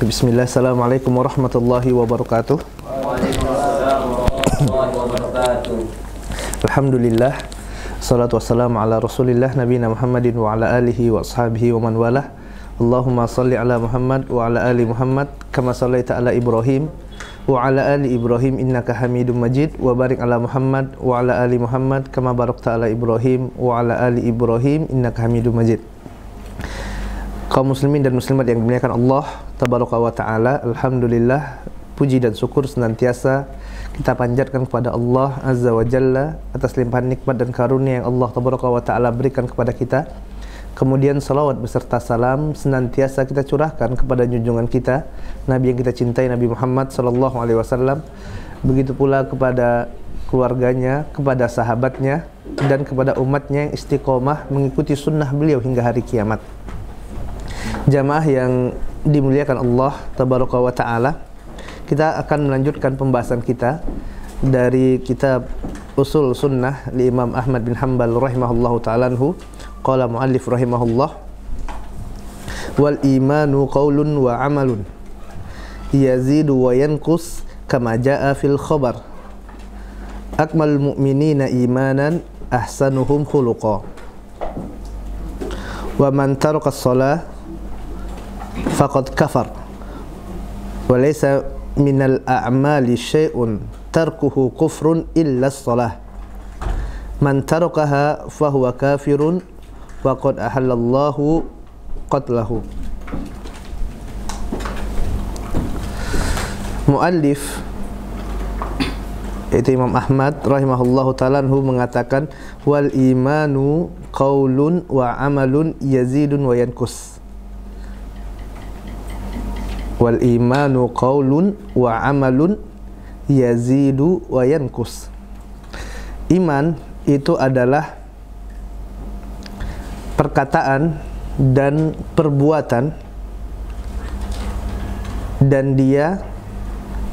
Bismillah, assalamualaikum warahmatullahi wabarakatuh. Waalaikumsalam warahmatullahi wabarakatuh. Alhamdulillah, salatu wassalamu ala rasulillah nabiyina Muhammadin wa ala alihi wa ashabihi wa man walah. Allahumma salli ala Muhammad wa ala ali Muhammad kama sallaita ala Ibrahim wa ala ali Ibrahim innaka Hamidum Majid, wa barik ala Muhammad wa ala ali Muhammad kama barakta ala Ibrahim wa ala ali Ibrahim innaka Hamidum Majid. Kaum muslimin dan muslimat yang dimuliakan Allah tabaraka wa taala, alhamdulillah, puji dan syukur senantiasa kita panjatkan kepada Allah azza wa jalla atas limpahan nikmat dan karunia yang Allah tabaraka wa taala berikan kepada kita. Kemudian salawat beserta salam senantiasa kita curahkan kepada junjungan kita, Nabi yang kita cintai, Nabi Muhammad sallallahu alaihi wasallam. Begitu pula kepada keluarganya, kepada sahabatnya, dan kepada umatnya yang istiqomah mengikuti sunnah beliau hingga hari kiamat. Jamaah yang dimuliakan Allah tabaraka wa ta'ala, kita akan melanjutkan pembahasan kita dari kitab Usul Sunnah li Imam Ahmad bin Hanbal rahimahullahu ta'ala anhu. Qala muallif rahimahullah, wal imanu qaulun wa amalun yazidu wa yanqus kama jaa fil khabar, akmalul mu'minina imanan ahsanuhum khuluqa, wa man taraka as-salah faqad kafar, wa laysa minal a'mali syai'un tarkuhu kufrun illa as-salah, man tarakaha fahuwa kafirun wa qad ahallallahu qatlahu. Muallif yaitu Imam Ahmad rahimahullahu ta'ala mengatakan, wal imanu qaulun wa amalun yazidun wa yankus. Wal imanu qaulun wa amalun yazidu wa yankus. Iman itu adalah perkataan dan perbuatan, dan dia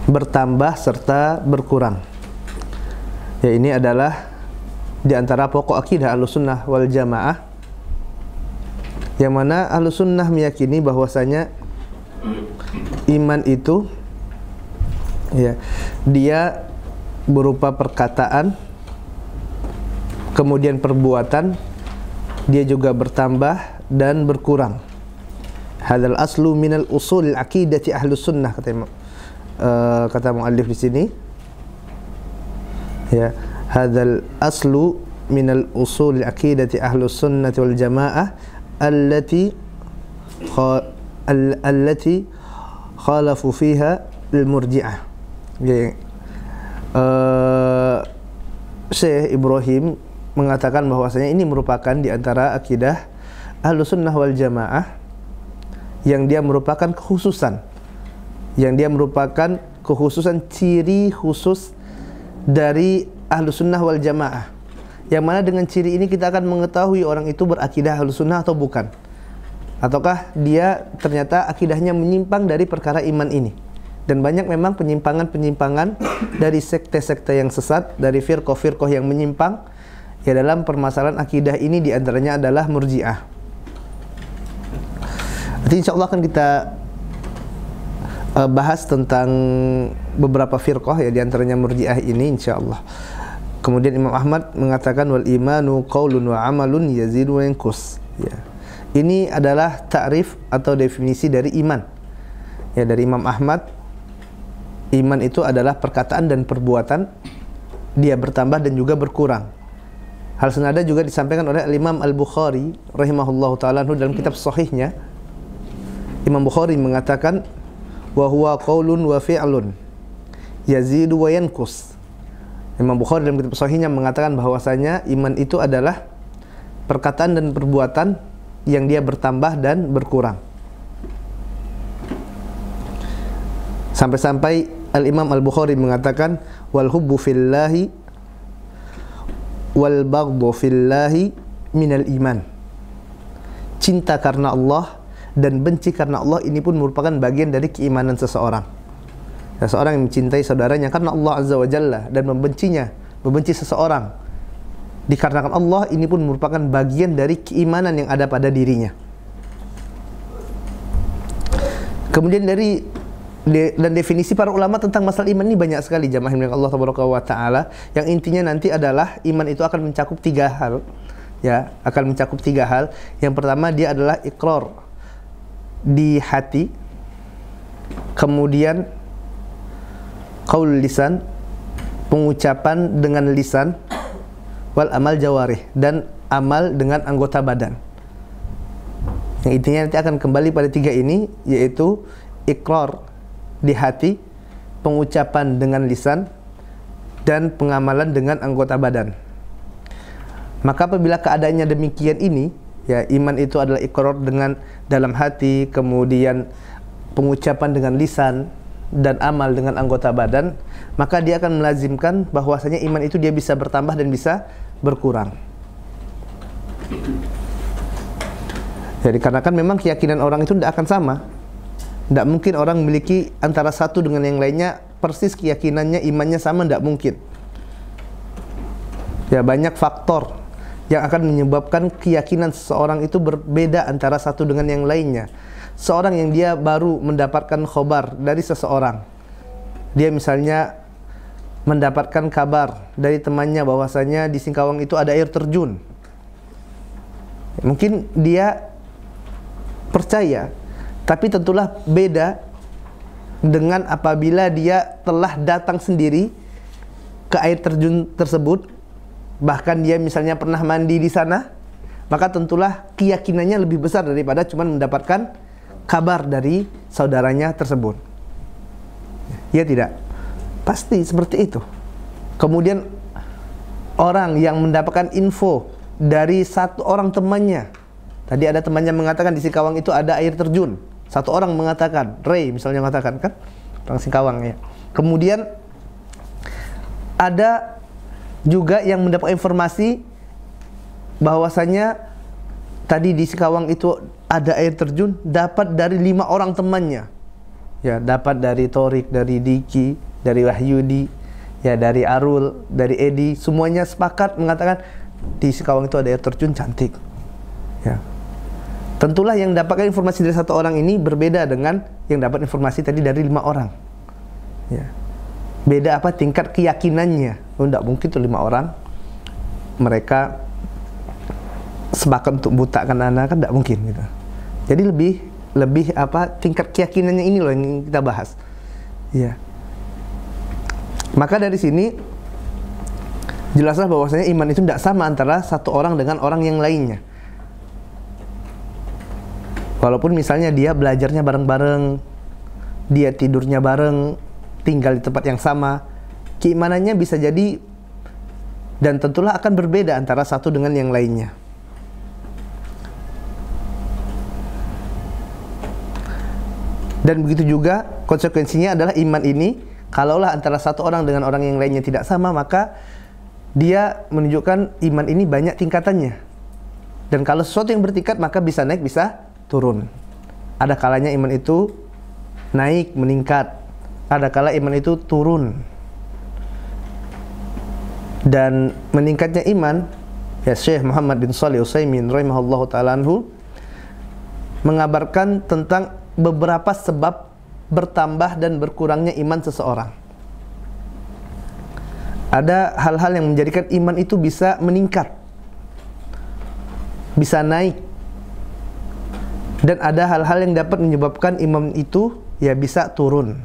bertambah serta berkurang. Ya, ini adalah di antara pokok akidah Ahlussunnah wal Jamaah, yang mana Ahlussunnah meyakini bahwasanya iman itu ya, dia berupa perkataan, kemudian perbuatan, dia juga bertambah dan berkurang. Hadzal aslu minal usul aqidati Ahlussunnah, kata muallif di sini. Ya, hadzal aslu minal usul aqidati Ahlussunnah wal Jamaah allati khalafu fiha al-murji'ah. Syekh Ibrahim mengatakan bahwasanya ini merupakan di antara akidah Ahlussunnah wal Jamaah yang dia merupakan kekhususan, ciri khusus dari Ahlussunnah wal Jamaah, yang mana dengan ciri ini kita akan mengetahui orang itu berakidah Ahlussunnah atau bukan, ataukah dia ternyata akidahnya menyimpang dari perkara iman ini. Dan banyak memang penyimpangan-penyimpangan dari sekte-sekte yang sesat, dari firqah-firqah yang menyimpang ya dalam permasalahan akidah ini, diantaranya adalah Murji'ah. Nanti insyaallah akan kita bahas tentang beberapa firqah ya, diantaranya Murji'ah ini insyaallah. Kemudian Imam Ahmad mengatakan, wal imanu qaulun wa amalun yazidu wa yanqus. Ya, ini adalah ta'rif atau definisi dari iman. Ya, dari Imam Ahmad, iman itu adalah perkataan dan perbuatan, dia bertambah dan juga berkurang. Hal senada juga disampaikan oleh Imam Al-Bukhari rahimahullahu ta'ala dalam kitab sahihnya. Imam Bukhari mengatakan, wa huwa qaulun wa fi'lun yazidu wa yanqus. Imam Bukhari dalam kitab sahihnya mengatakan bahwasanya iman itu adalah perkataan dan perbuatan yang dia bertambah dan berkurang. Sampai-sampai Al-Imam Al-Bukhari mengatakan, wal hubbu fillahi wal baghdhu fillahi minal iman. Cinta karena Allah dan benci karena Allah ini pun merupakan bagian dari keimanan seseorang. Seseorang yang mencintai saudaranya karena Allah Azza wa Jalla dan membenci seseorang dikarenakan Allah, ini pun merupakan bagian dari keimanan yang ada pada dirinya. Kemudian dan definisi para ulama tentang masalah iman ini banyak sekali, jamaah yang Allah Taala. Yang intinya nanti adalah iman itu akan mencakup 3 hal. Ya, akan mencakup 3 hal. Yang pertama dia adalah iqrar di hati, kemudian qaul lisan, pengucapan dengan lisan, wal amal jawarih, dan amal dengan anggota badan. Yang intinya nanti akan kembali pada 3 ini, yaitu iqrar di hati, pengucapan dengan lisan, dan pengamalan dengan anggota badan. Maka apabila keadaannya demikian ini, ya, iman itu adalah iqrar dengan dalam hati, kemudian pengucapan dengan lisan, dan amal dengan anggota badan, maka dia akan melazimkan bahwasanya iman itu dia bisa bertambah dan bisa berkurang. Jadi karena kan memang keyakinan orang itu tidak akan sama. Tidak mungkin orang memiliki antara satu dengan yang lainnya persis keyakinannya, imannya sama, tidak mungkin. Ya, banyak faktor yang akan menyebabkan keyakinan seseorang itu berbeda antara satu dengan yang lainnya. Seorang yang dia baru mendapatkan khobar dari seseorang, dia misalnya mendapatkan kabar dari temannya bahwasanya di Singkawang itu ada air terjun. Mungkin dia percaya, tapi tentulah beda dengan apabila dia telah datang sendiri ke air terjun tersebut, bahkan dia misalnya pernah mandi di sana, maka tentulah keyakinannya lebih besar daripada cuma mendapatkan kabar dari saudaranya tersebut. Ya tidak? Pasti seperti itu. Kemudian orang yang mendapatkan info dari satu orang temannya, tadi ada temannya mengatakan di Singkawang itu ada air terjun. Satu orang mengatakan, Ray misalnya mengatakan, kan, orang Singkawang ya. Kemudian ada juga yang mendapat informasi bahwasanya tadi di Singkawang itu ada air terjun, dapat dari 5 orang temannya. Ya, dapat dari Torik, dari Diki, dari Wahyudi, ya, dari Arul, dari Edi, semuanya sepakat mengatakan di Singkawang itu ada air terjun cantik. Ya. Tentulah yang dapatkan informasi dari satu orang ini berbeda dengan yang dapat informasi tadi dari 5 orang. Ya. Beda apa tingkat keyakinannya. Tidak mungkin tuh 5 orang mereka sepakat untuk butakan anak, kan tidak mungkin gitu. Jadi lebih apa tingkat keyakinannya ini loh yang kita bahas. Ya. Maka dari sini jelaslah bahwasanya iman itu tidak sama antara satu orang dengan orang yang lainnya. Walaupun misalnya dia belajarnya bareng-bareng, dia tidurnya bareng, tinggal di tempat yang sama, keimanannya bisa jadi dan tentulah akan berbeda antara satu dengan yang lainnya. Dan begitu juga konsekuensinya adalah iman ini, kalaulah antara satu orang dengan orang yang lainnya tidak sama, maka dia menunjukkan iman ini banyak tingkatannya. Dan kalau sesuatu yang bertingkat, maka bisa naik, bisa turun. Ada kalanya iman itu naik, meningkat. Ada kala iman itu turun. Dan meningkatnya iman, ya, Syekh Muhammad bin Shalih Al-Utsaimin rahimahullahu ta'ala anhu mengabarkan tentang beberapa sebab bertambah dan berkurangnya iman seseorang. Ada hal-hal yang menjadikan iman itu bisa meningkat, bisa naik. Dan ada hal-hal yang dapat menyebabkan iman itu ya bisa turun.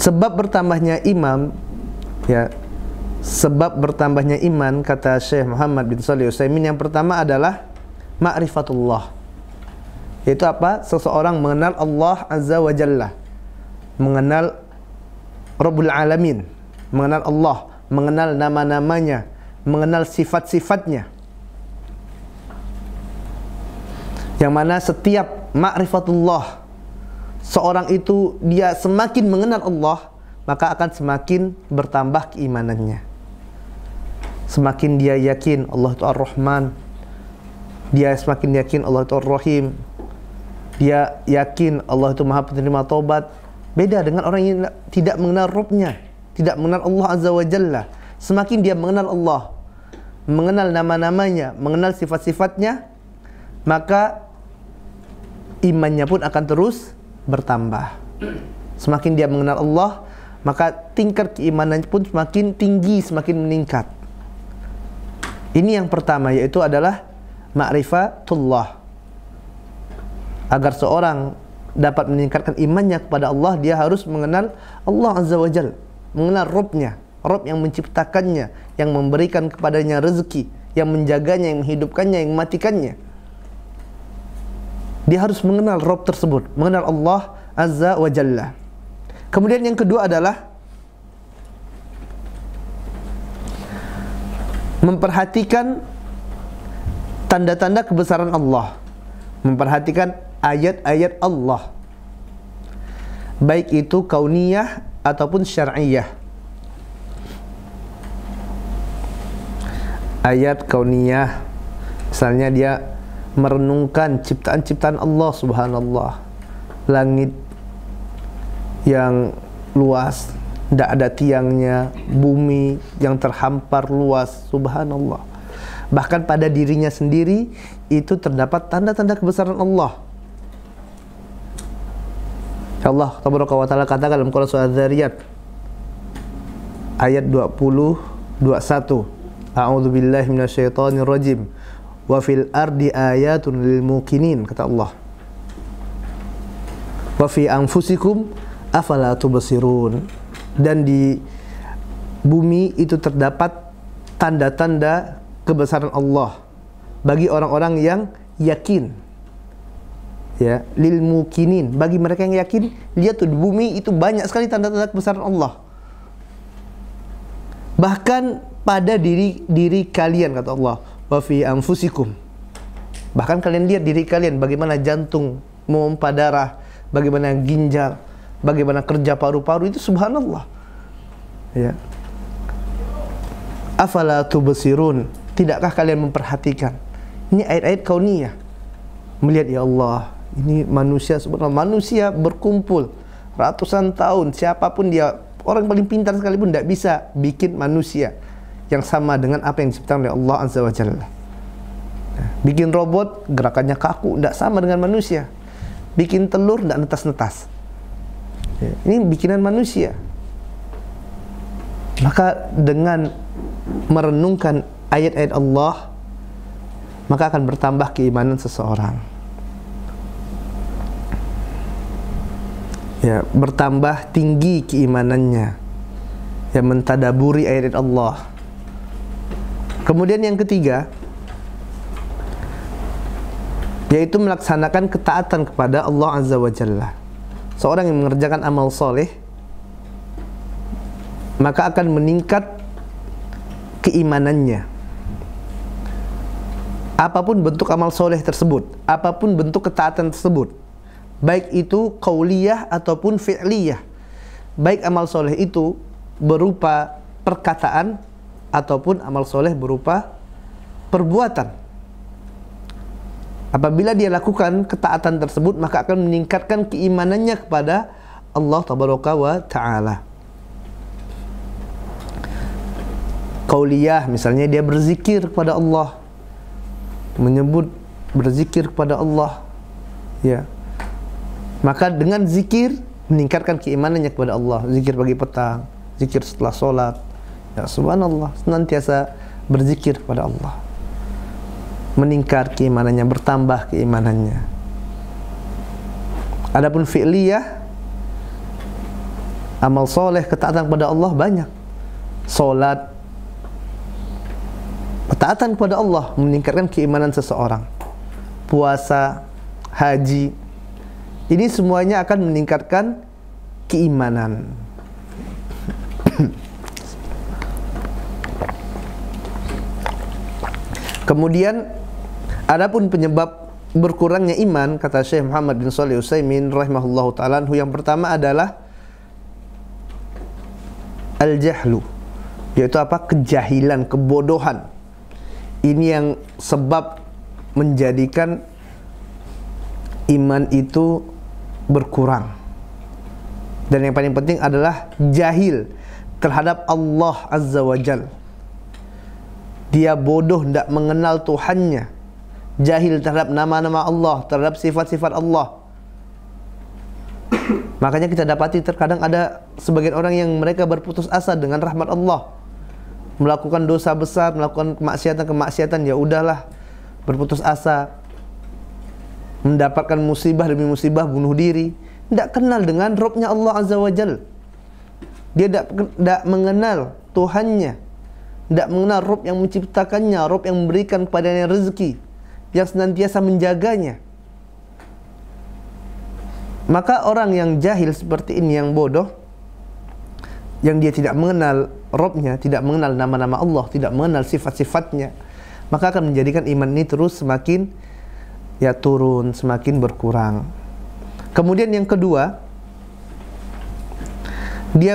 Sebab bertambahnya iman, ya, sebab bertambahnya iman kata Syekh Muhammad bin Shalih Al-Utsaimin, yang pertama adalah ma'rifatullah. Yaitu apa? Seseorang mengenal Allah Azza wa Jalla, mengenal Rabbul Alamin, mengenal Allah, mengenal nama-namanya, mengenal sifat-sifatnya. Yang mana setiap ma'rifatullah, seorang itu dia semakin mengenal Allah, maka akan semakin bertambah keimanannya. Semakin dia yakin Allah itu Ar-Rahman, dia semakin yakin Allah itu Ar-Rahim, dia yakin Allah itu Maha Penerima Taubat. Beda dengan orang yang tidak mengenal Rabbnya, tidak mengenal Allah Azza wa Jalla. Semakin dia mengenal Allah, mengenal nama-namanya, mengenal sifat-sifatnya, maka imannya pun akan terus bertambah. Semakin dia mengenal Allah, maka tingkat keimanan pun semakin tinggi, semakin meningkat. Ini yang pertama, yaitu adalah ma'rifatullah. Agar seorang dapat meningkatkan imannya kepada Allah, dia harus mengenal Allah Azza wa Jal, mengenal Rabb-Nya, Rabb yang menciptakannya, yang memberikan kepadanya rezeki, yang menjaganya, yang menghidupkannya, yang mematikannya. Dia harus mengenal Rabb tersebut, mengenal Allah Azza wa Jalla. Kemudian yang kedua adalah memperhatikan tanda-tanda kebesaran Allah, memperhatikan ayat-ayat Allah, baik itu kauniyah ataupun syar'iyah. Ayat kauniyah, misalnya dia merenungkan ciptaan-ciptaan Allah, subhanallah, langit yang luas, tidak ada tiangnya, bumi yang terhampar luas, subhanallah. Bahkan pada dirinya sendiri itu terdapat tanda-tanda kebesaran Allah. Allah tabaraka wa ta'ala katakan dalam Quran surah Az-Zariyat ayat 20-21, A'udzu billahi minasyaitonir rajim. Wa fil ardi ayatun lil muqinin, kata Allah. Wa fi anfusikum afala tubsirun. Dan di bumi itu terdapat tanda-tanda kebesaran Allah bagi orang-orang yang yakin. Ya, lil muqinin, bagi mereka yang yakin. Lihat tuh, di bumi itu banyak sekali tanda-tanda kebesaran Allah. Bahkan pada diri kalian, kata Allah, wa fi anfusikum. Bahkan kalian lihat diri kalian, bagaimana jantung memompa darah, bagaimana ginjal, bagaimana kerja paru-paru, itu subhanallah. Ya. Afala tubsirun, tidakkah kalian memperhatikan? Ini ayat-ayat kauniyah. Melihat, ya Allah, ini manusia, subhanallah, manusia berkumpul ratusan tahun, siapapun dia, orang paling pintar sekalipun tidak bisa bikin manusia yang sama dengan apa yang diciptakan oleh Allah Azza wa Jalla. Bikin robot, gerakannya kaku, tidak sama dengan manusia. Bikin telur, tidak netas-netas. Ini bikinan manusia. Maka dengan merenungkan ayat-ayat Allah, maka akan bertambah keimanan seseorang. Ya, bertambah tinggi keimanannya. Ya, mentadaburi ayat-ayat Allah. Kemudian yang ketiga, yaitu melaksanakan ketaatan kepada Allah Azza wa Jalla. Seorang yang mengerjakan amal soleh, maka akan meningkat keimanannya. Apapun bentuk amal soleh tersebut, apapun bentuk ketaatan tersebut, baik itu qauliyah ataupun fi'liyah, baik amal soleh itu berupa perkataan ataupun amal soleh berupa perbuatan. Apabila dia lakukan ketaatan tersebut, maka akan meningkatkan keimanannya kepada Allah tabaraka wa ta'ala. Qauliyah, misalnya dia berzikir kepada Allah, menyebut berzikir kepada Allah, ya, maka dengan zikir meningkatkan keimanannya kepada Allah. Zikir pagi petang, zikir setelah sholat, ya, subhanallah, senantiasa berzikir kepada Allah, meningkat keimanannya, bertambah keimanannya. Adapun fi'liyah, amal soleh, ketaatan kepada Allah banyak. Sholat, ketaatan kepada Allah meningkatkan keimanan seseorang. Puasa, haji, ini semuanya akan meningkatkan keimanan. Kemudian adapun penyebab berkurangnya iman, kata Syekh Muhammad bin Shalih Utsaimin rahimahullahu ta'ala, yang pertama adalah al-jahlu, yaitu apa? Kejahilan, kebodohan. Ini yang sebab menjadikan iman itu berkurang. Dan yang paling penting adalah jahil terhadap Allah Azza wa Jal. Dia bodoh, tidak mengenal Tuhannya. jahil terhadap nama-nama Allah, terhadap sifat-sifat Allah. Makanya kita dapati terkadang ada sebagian orang yang mereka berputus asa dengan rahmat Allah, melakukan dosa besar, melakukan kemaksiatan, ya udahlah, berputus asa, mendapatkan musibah demi musibah, bunuh diri, tidak kenal dengan Rabb-nya Allah Azza wa Jal. Dia tidak mengenal Tuhannya, tidak mengenal Rabb yang menciptakannya, Rabb yang memberikan kepadanya rezeki, yang senantiasa menjaganya. Maka orang yang jahil seperti ini, yang bodoh, yang dia tidak mengenal Rabb-nya, tidak mengenal nama-nama Allah, tidak mengenal sifat-sifatnya, maka akan menjadikan iman ini terus semakin turun, semakin berkurang. Kemudian yang kedua, dia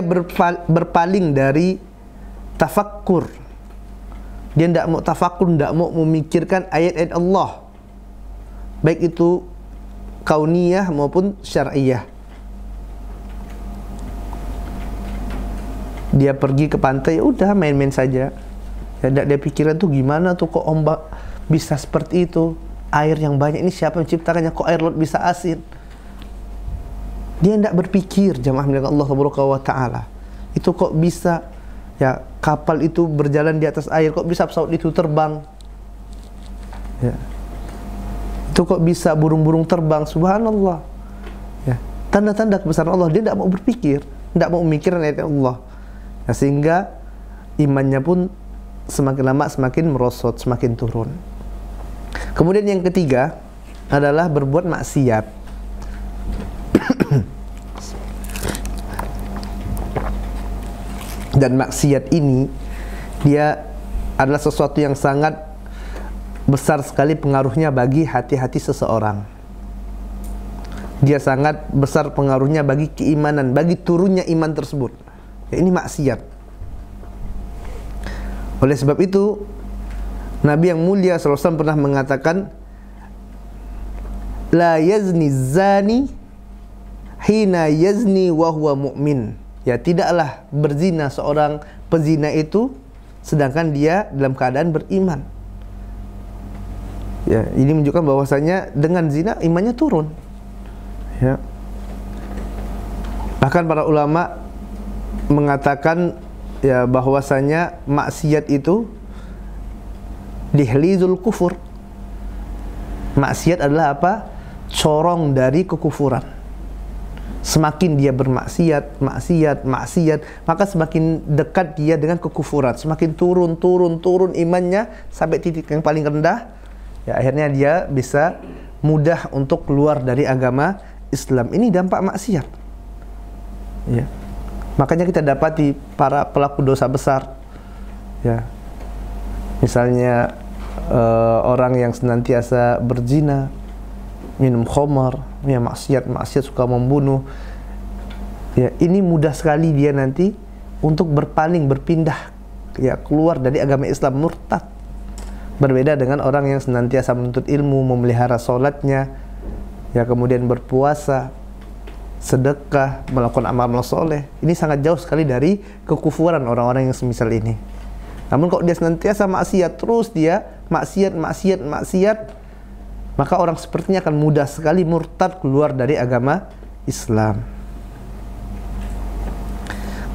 berpaling dari tafakkur. Dia tidak mau tafakkur, tidak mau memikirkan ayat-ayat Allah, baik itu kauniyah maupun syar'iyah. Dia pergi ke pantai, udah main-main saja. Ya, tidak dia pikiran tuh gimana tuh kok ombak bisa seperti itu, air yang banyak ini siapa yang menciptakannya, kok air laut bisa asin. Dia tidak berpikir, jamaah milik Allah Subhanahu wa ta'ala, itu kok bisa ya kapal itu berjalan di atas air, kok bisa pesawat itu terbang, ya, itu kok bisa burung-burung terbang, subhanallah, ya, tanda-tanda kebesaran Allah. Dia tidak mau berpikir, tidak mau memikirkan ayat Allah, ya, sehingga imannya pun semakin lama semakin merosot, semakin turun. Kemudian yang ketiga adalah berbuat maksiat. Dan maksiat ini dia adalah sesuatu yang sangat besar sekali pengaruhnya bagi hati-hati seseorang. Dia sangat besar pengaruhnya bagi keimanan, bagi turunnya iman tersebut. Ya, ini maksiat. Oleh sebab itu Nabi yang mulia SAW pernah mengatakan, la yazni zani hina yazni wa huwa mu'min. Ya, tidaklah berzina seorang pezina itu sedangkan dia dalam keadaan beriman. Ya, ini menunjukkan bahwasanya dengan zina imannya turun. Ya. Bahkan para ulama mengatakan ya bahwasanya maksiat itu dihlizul kufur. Maksiat adalah apa? Corong dari kekufuran. Semakin dia bermaksiat, maka semakin dekat dia dengan kekufuran. Semakin turun imannya sampai titik yang paling rendah. Ya, akhirnya dia bisa mudah untuk keluar dari agama Islam. Ini dampak maksiat. Ya. Makanya kita dapati para pelaku dosa besar, ya, misalnya orang yang senantiasa berzina, minum khamar, ya, maksiat suka membunuh, ya, ini mudah sekali dia nanti untuk berpaling, berpindah, ya, keluar dari agama Islam, murtad. Berbeda dengan orang yang senantiasa menuntut ilmu, memelihara sholatnya, ya, kemudian berpuasa, sedekah, melakukan amal-amal soleh. Ini sangat jauh sekali dari kekufuran orang-orang yang semisal ini. Namun kalau dia senantiasa maksiat, terus dia maksiat, maka orang sepertinya akan mudah sekali murtad, keluar dari agama Islam.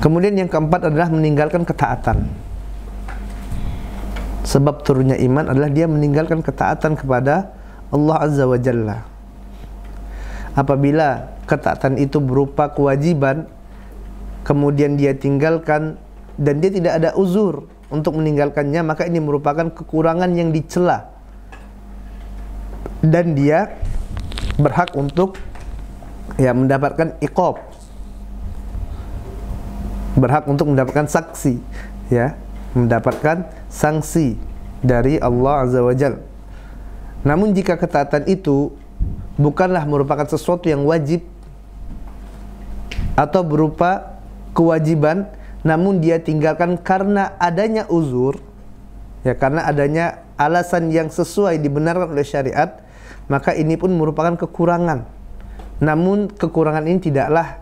Kemudian yang keempat adalah meninggalkan ketaatan. Sebab turunnya iman adalah dia meninggalkan ketaatan kepada Allah Azza wa Jalla. Apabila ketaatan itu berupa kewajiban, kemudian dia tinggalkan dan dia tidak ada uzur untuk meninggalkannya, maka ini merupakan kekurangan yang dicela dan dia berhak untuk ya mendapatkan iqab, berhak untuk mendapatkan saksi, ya, mendapatkan sanksi dari Allah Azza wa Jalla. Namun jika ketaatan itu bukanlah merupakan sesuatu yang wajib atau berupa kewajiban, namun dia tinggalkan karena adanya uzur, ya, karena adanya alasan yang sesuai dibenarkan oleh syariat, maka ini pun merupakan kekurangan. Namun kekurangan ini tidaklah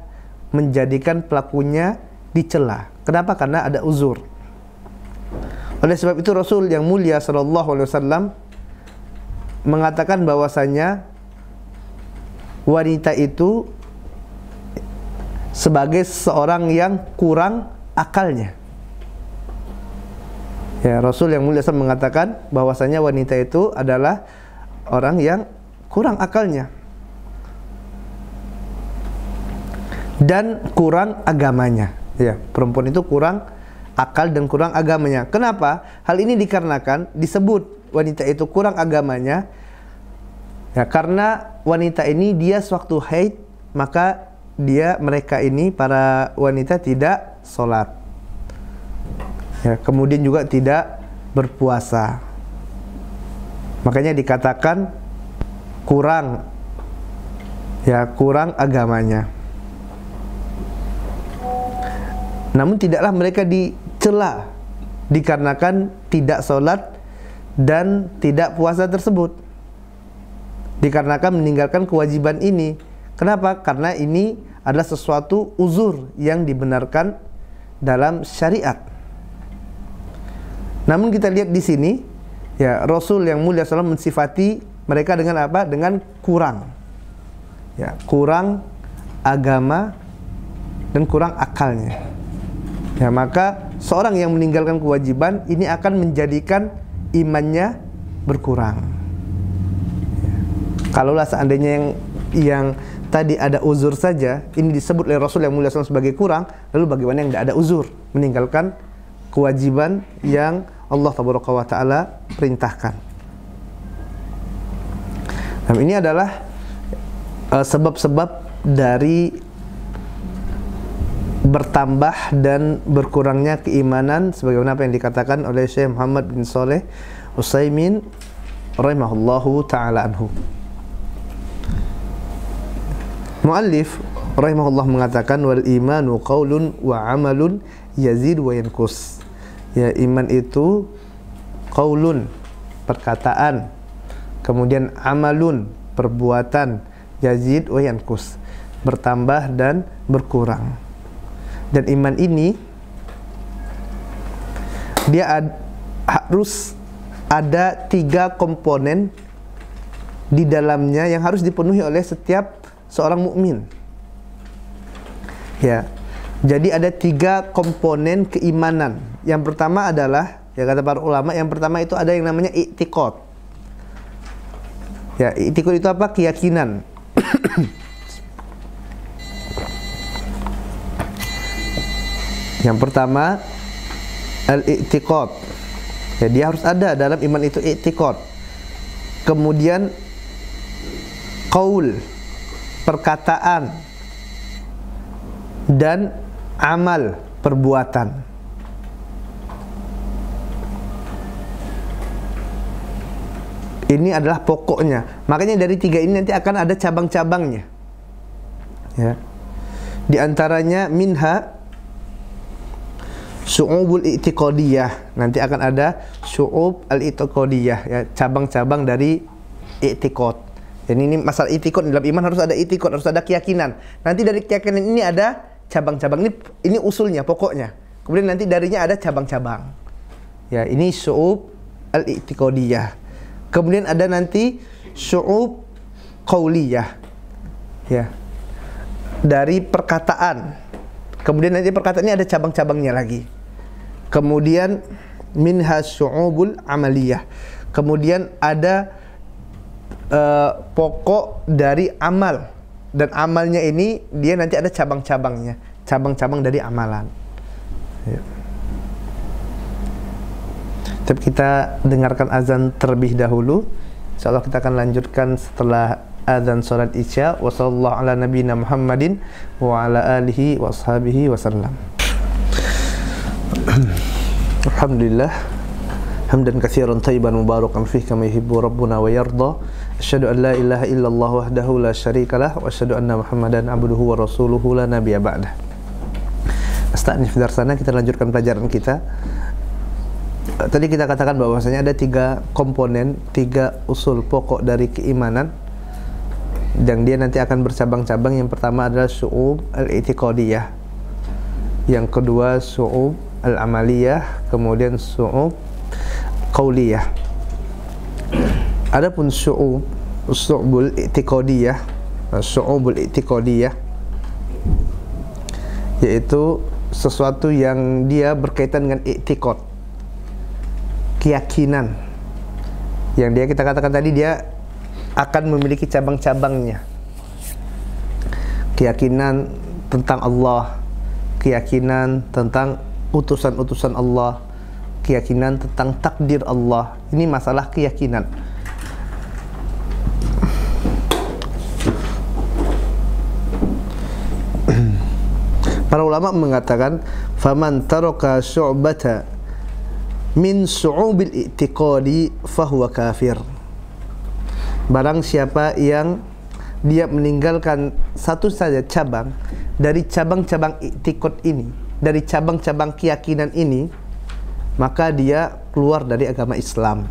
menjadikan pelakunya dicela. Kenapa? Karena ada uzur. Oleh sebab itu Rasul yang mulia sallallahu alaihi wasallam mengatakan bahwasanya wanita itu sebagai seorang yang kurang akalnya. Ya, Rasul yang mulia SAW mengatakan bahwasanya wanita itu adalah orang yang kurang akalnya dan kurang agamanya. Ya, perempuan itu kurang akal dan kurang agamanya. Kenapa? Hal ini dikarenakan disebut wanita itu kurang agamanya, ya, karena wanita ini dia sewaktu haid, maka mereka ini para wanita tidak sholat, ya, kemudian juga tidak berpuasa. Makanya dikatakan kurang agamanya. Namun tidaklah mereka dicela dikarenakan tidak sholat dan tidak puasa tersebut, dikarenakan meninggalkan kewajiban ini. Kenapa? Karena ini adalah sesuatu uzur yang dibenarkan dalam syariat. Namun kita lihat di sini, ya, Rasul yang mulia SAW mensifati mereka dengan apa? Dengan kurang, ya, kurang agama dan kurang akalnya. Ya, maka seorang yang meninggalkan kewajiban ini akan menjadikan imannya berkurang. Ya. Kalaulah seandainya yang tadi ada uzur saja, ini disebut oleh Rasul yang mulia SAW sebagai kurang, lalu bagaimana yang tidak ada uzur meninggalkan kewajiban yang Allah Tabaraka wa Ta'ala perintahkan. Nah, ini adalah sebab-sebab dari bertambah dan berkurangnya keimanan, sebagaimana apa yang dikatakan oleh Syekh Muhammad bin Shalih Utsaimin rahimahullahu ta'ala anhu. Muallif rahimahullah mengatakan wal imanu qaulun wa amalun yazid wa yanqus. Ya, iman itu qaulun, perkataan, kemudian amalun, perbuatan, yazid wa yanqus, bertambah dan berkurang. Dan iman ini dia harus ada 3 komponen di dalamnya yang harus dipenuhi oleh setiap seorang mukmin. Ya, jadi ada 3 komponen keimanan. Yang pertama adalah, ya, kata para ulama, yang pertama itu ada yang namanya i'tiqad. Ya, i'tiqad itu apa? Keyakinan. Yang pertama al-i'tiqad. Ya, dia harus ada dalam iman itu i'tiqad. Kemudian qaul, perkataan, dan amal, perbuatan. Ini adalah pokoknya. Makanya dari 3 ini nanti akan ada cabang-cabangnya. Ya. Di antaranya minha syu'ubul i'tiqadiyah. Nanti akan ada syu'ub al-i'tiqadiyah, ya, cabang-cabang dari i'tiqad. Jadi ini masalah i'tiqad, dalam iman harus ada i'tiqad, harus ada keyakinan. Nanti dari keyakinan ini ada cabang-cabang. Ini usulnya, pokoknya. Kemudian nanti darinya ada cabang-cabang. Ya, ini syu'ub al-i'tiqadiyah. Kemudian ada nanti syu'ub qauliyah. Ya. Dari perkataan. Kemudian nanti perkataan ini ada cabang-cabangnya lagi. Kemudian minha syu'ubul amaliyah. Kemudian ada pokok dari amal, dan amalnya ini dia nanti ada cabang-cabangnya, cabang-cabang dari amalan. Ya. Tapi kita dengarkan azan terlebih dahulu. Insyaallah kita akan lanjutkan setelah azan salat Isya. Wa sallallahu ala nabiyina Muhammadin wa ala alihi wa ashabihi wasallam. Alhamdulillah hamdan katsiran thayyiban mubarakan fihi kama yuhibbu rabbuna wa yarda. Asyhadu an la ilaha illallah wahdahu la syarikalah wa asyhadu anna Muhammadan abduhu wa rasuluhu la nabiyya ba'dah. Astagfirullah, darsana kita lanjutkan pelajaran kita. Tadi kita katakan bahwasanya ada 3 komponen, 3 usul pokok dari keimanan, dan dia nanti akan bercabang-cabang. Yang pertama adalah syu'ub al-i'tiqadiyah, yang kedua syu'ub al-amaliyah, kemudian syu'ub qauliyah. Adapun syu'ubul i'tiqadiyah, syu'ubul i'tiqadiyah yaitu sesuatu yang dia berkaitan dengan i'tiqad, keyakinan. Yang dia kita katakan tadi, dia akan memiliki cabang-cabangnya. Keyakinan tentang Allah, keyakinan tentang utusan-utusan Allah, keyakinan tentang takdir Allah. Ini masalah keyakinan. Para ulama mengatakan, faman taraka syu'bata min syu'ubil i'tiqadi fahuwa kafir. Barang siapa yang dia meninggalkan satu saja cabang dari cabang-cabang i'tiqad ini, dari cabang-cabang keyakinan ini, maka dia keluar dari agama Islam.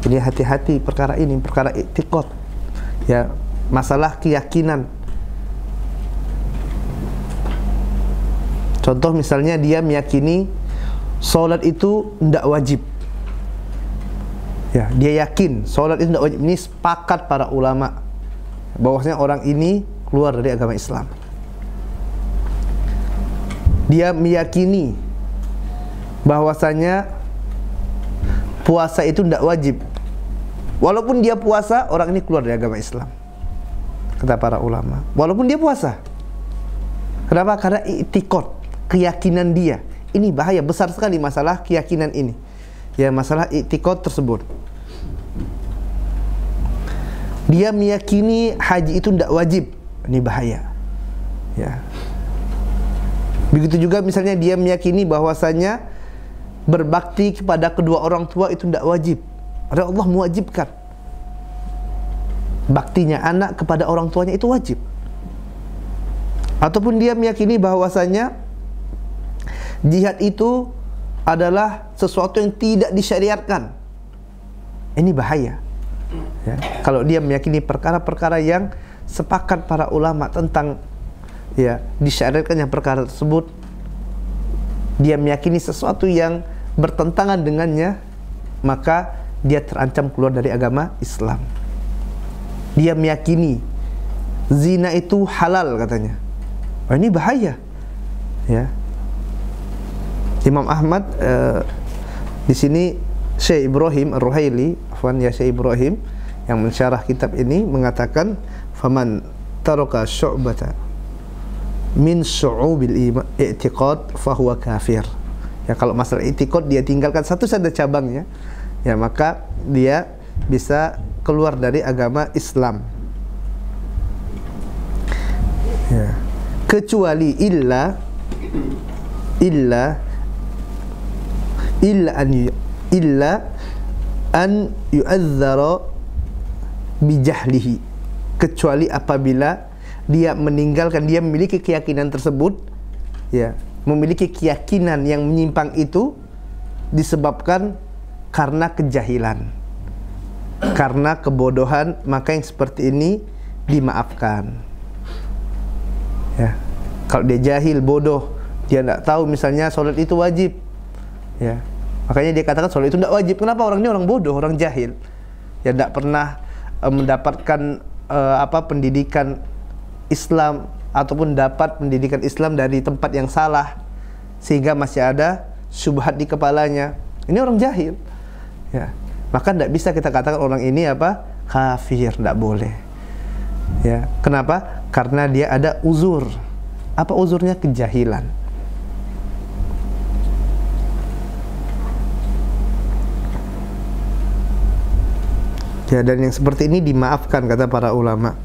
Jadi hati-hati perkara ini, perkara i'tiqad, ya, masalah keyakinan. Contoh misalnya dia meyakini sholat itu tidak wajib, ya, dia yakin sholat itu tidak wajib. Ini sepakat para ulama bahwasanya orang ini keluar dari agama Islam. Dia meyakini bahwasanya puasa itu tidak wajib, walaupun dia puasa, orang ini keluar dari agama Islam, kata para ulama. Walaupun dia puasa, kenapa? Karena i'tiqad, keyakinan dia. Ini bahaya besar sekali masalah keyakinan ini, ya, masalah i'tiqad tersebut. Dia meyakini haji itu tidak wajib, ini bahaya, ya. Begitu juga misalnya dia meyakini bahwasanya berbakti kepada kedua orang tua itu tidak wajib, padahal Allah mewajibkan. Baktinya anak kepada orang tuanya itu wajib. Ataupun dia meyakini bahwasanya jihad itu adalah sesuatu yang tidak disyariatkan. Ini bahaya, ya. Kalau dia meyakini perkara-perkara yang sepakat para ulama tentang, ya, disyariatkannya perkara tersebut, dia meyakini sesuatu yang bertentangan dengannya, maka dia terancam keluar dari agama Islam. Dia meyakini zina itu halal katanya. Oh, ini bahaya, ya. Imam Ahmad di sini Syekh Ibrahim Ar-Ruhaili, Syekh Ibrahim yang mensyarah kitab ini mengatakan, faman taraka syu'bata min syu'ubil i'tiqad fahuwa kafir. Ya, kalau masalah i'tiqad dia tinggalkan satu saja cabangnya, ya, maka dia bisa keluar dari agama Islam. Ya. Kecuali illa an yu'adzara bijahlihi, kecuali apabila dia meninggalkan, dia memiliki keyakinan tersebut, ya, memiliki keyakinan yang menyimpang itu disebabkan karena kejahilan, karena kebodohan, maka yang seperti ini dimaafkan, ya. Kalau dia jahil, bodoh, dia tidak tahu misalnya sholat itu wajib, ya, makanya dia katakan sholat itu tidak wajib. Kenapa? Orang ini orang bodoh, orang jahil, ya, tidak pernah mendapatkan pendidikan Islam, ataupun dapat pendidikan Islam dari tempat yang salah, sehingga masih ada syubhat di kepalanya. Ini orang jahil, ya, maka tidak bisa kita katakan orang ini kafir, tidak boleh, ya. Kenapa? Karena dia ada uzur. Apa uzurnya? Kejahilan. Ya, dan yang seperti ini dimaafkan kata para ulama.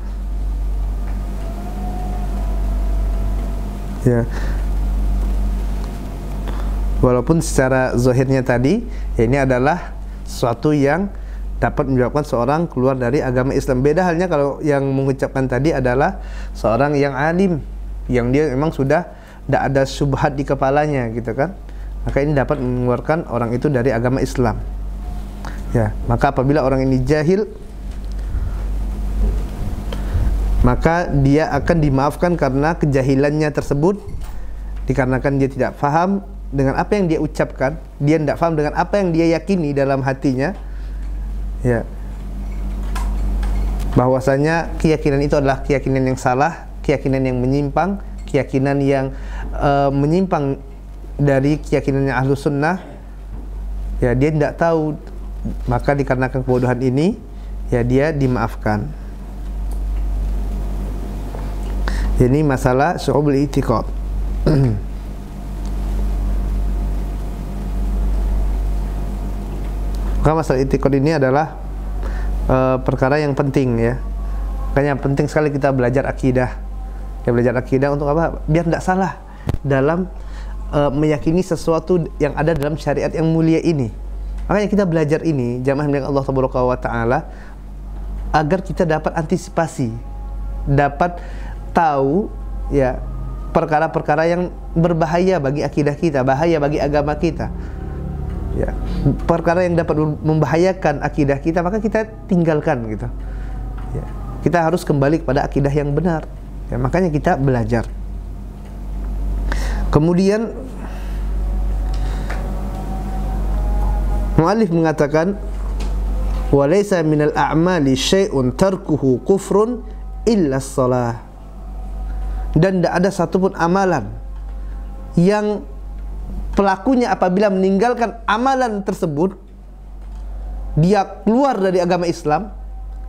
Ya. Walaupun secara zahirnya tadi, ya, ini adalah sesuatu yang dapat menyebabkan seorang keluar dari agama Islam. Beda halnya kalau yang mengucapkan tadi adalah seorang yang alim, yang dia memang sudah tidak ada syubhat di kepalanya, gitu kan. Maka ini dapat mengeluarkan orang itu dari agama Islam. Ya, maka apabila orang ini jahil, maka dia akan dimaafkan karena kejahilannya tersebut, dikarenakan dia tidak faham dengan apa yang dia ucapkan, dia tidak faham dengan apa yang dia yakini dalam hatinya, Ya. Bahwasanya keyakinan itu adalah keyakinan yang salah, keyakinan yang menyimpang, keyakinan yang menyimpang dari keyakinannya ahlu sunnah. Ya, dia tidak tahu, maka dikarenakan kebodohan ini, ya dia dimaafkan. Ini masalah syu'ubul i'tiqad. Maka masalah i'tiqad ini adalah perkara yang penting ya. Makanya penting sekali kita belajar akidah. Ya, belajar akidah untuk apa? Biar tidak salah dalam meyakini sesuatu yang ada dalam syariat yang mulia ini. Makanya kita belajar ini, jamaah milik Allah Tabaraka wa Ta'ala, agar kita dapat antisipasi, dapat tahu ya perkara-perkara yang berbahaya bagi akidah kita, bahaya bagi agama kita. Ya, perkara yang dapat membahayakan akidah kita, maka kita tinggalkan gitu. Ya, kita harus kembali kepada akidah yang benar. Ya, makanya kita belajar. Kemudian mu'allif mengatakan walaysa minal a'mali syai'un tarkuhu kufrun illa shalah. Dan tidak ada satupun amalan yang pelakunya apabila meninggalkan amalan tersebut dia keluar dari agama Islam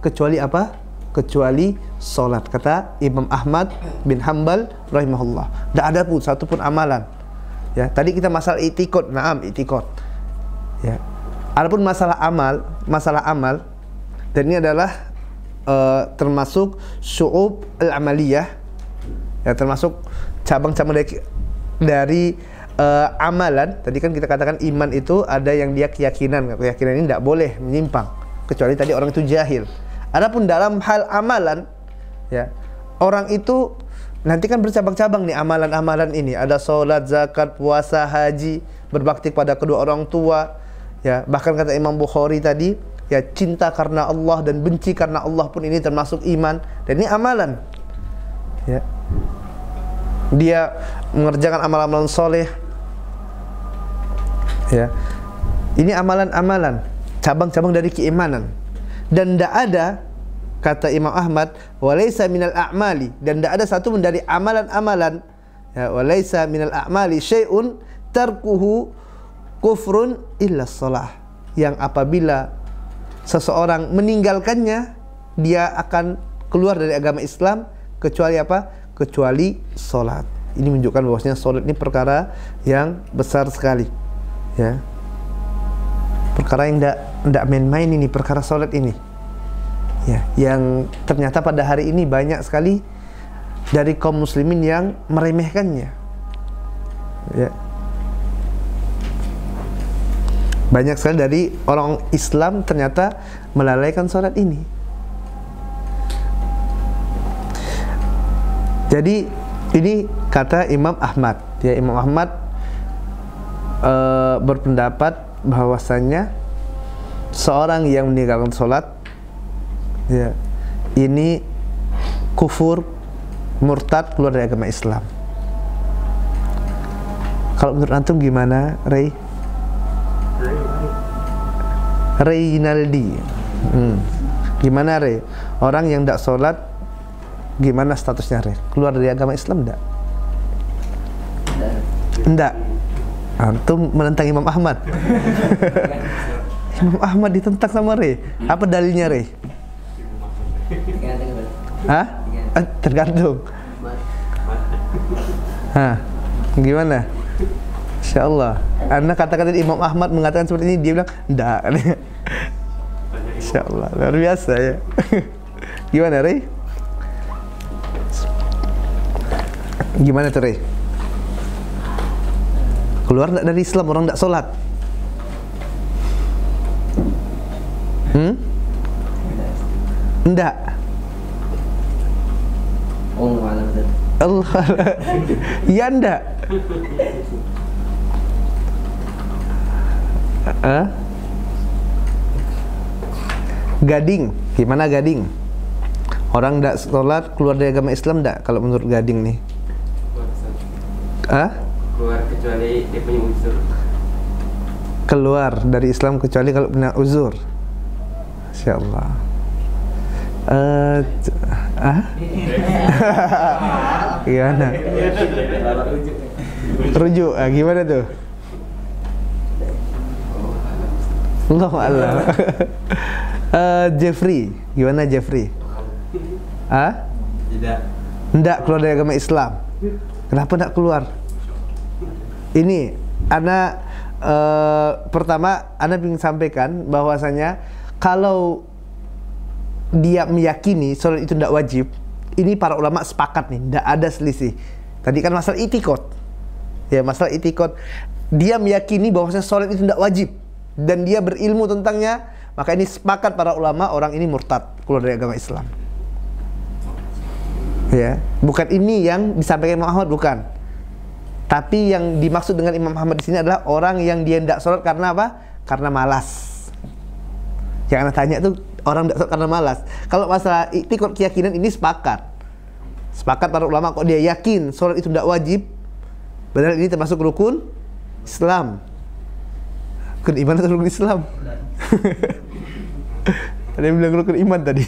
kecuali apa? Kecuali salat, kata Imam Ahmad bin Hanbal rahimahullah. Tidak ada pun satupun amalan. Ya, tadi kita masalah i'tiqad, na'am i'tiqad. Ya. Adapun masalah amal, dan ini adalah termasuk syu'ub al-amaliyah. Ya, termasuk cabang-cabang dari amalan. Tadi kan kita katakan iman itu ada yang dia keyakinan. Keyakinan ini tidak boleh menyimpang kecuali tadi orang itu jahil. Adapun dalam hal amalan, ya, orang itu nanti kan bercabang-cabang nih amalan-amalan ini. Ada sholat, zakat, puasa, haji, berbakti pada kedua orang tua. Ya, bahkan kata Imam Bukhari tadi, ya, cinta karena Allah dan benci karena Allah pun ini termasuk iman. Dan ini amalan. Ya. Dia mengerjakan amalan-amalan soleh. Ya. Ini amalan-amalan, cabang-cabang dari keimanan. Dan tidak ada, kata Imam Ahmad, walaysa minal a'mali, dan tidak ada satu dari amalan-amalan, ya, walaysa minal a'mali syai'un tarkuhu kufrun illa shalah, yang apabila seseorang meninggalkannya dia akan keluar dari agama Islam kecuali apa? Kecuali salat. Ini menunjukkan bahwasanya salat ini perkara yang besar sekali. Ya. Perkara yang tidak main-main ini, perkara salat ini. Ya, yang ternyata pada hari ini banyak sekali dari kaum muslimin yang meremehkannya. Ya. Banyak sekali dari orang Islam ternyata melalaikan salat ini. Jadi ini kata Imam Ahmad. Ya, Imam Ahmad berpendapat bahwasannya seorang yang meninggalkan salat, ya, ini kufur, murtad, keluar dari agama Islam. Kalau menurut antum gimana, Ray? Reynaldi. Gimana, Ray? Orang yang tidak sholat, gimana statusnya, Ray? Keluar dari agama Islam tidak? Tidak. Antum menentang Imam Ahmad. Imam Ahmad ditentang sama Ray. Apa dalilnya, Ray? Hah? Tergantung. Hah? Gimana? Insya Allah. Anda kata-kata Imam Ahmad mengatakan seperti ini, dia bilang enggak. Insya Allah, luar biasa ya. Gimana, Ray? Gimana tuh, Ray? Keluar enggak dari Islam orang enggak sholat? Enggak. Oh, malam itu. Allah. Ya enggak. Gading, gimana Gading? Orang tidak sholat keluar dari agama Islam tidak? Kalau menurut Gading nih? Keluar kecuali dia punya uzur. Keluar dari Islam kecuali kalau punya uzur. Insyaallah. Gimana? Rujuk, gimana tuh? Allahu a'lam. Jeffrey, gimana Jeffrey? Tidak. Ndak keluar dari agama Islam. Kenapa ndak keluar? Ini ana pertama ana ingin sampaikan bahwasanya kalau dia meyakini sholat itu ndak wajib, ini para ulama sepakat nih, ndak ada selisih. Tadi kan masalah itikad. Ya, masalah itikad. Dia meyakini bahwasanya sholat itu ndak wajib dan dia berilmu tentangnya, maka ini sepakat para ulama orang ini murtad, keluar dari agama Islam. Ya, bukan ini yang disampaikan Imam Ahmad, bukan. Tapi yang dimaksud dengan Imam Ahmad di sini adalah orang yang dia tidak sholat karena apa? Karena malas. Yang anda tanya tuh orang tidak sholat karena malas. Kalau masalah iktikad keyakinan ini sepakat para ulama kok dia yakin sholat itu tidak wajib, padahal ini termasuk rukun Islam. Rukun iman atau rukun Islam? Ada yang bilang rukun iman tadi.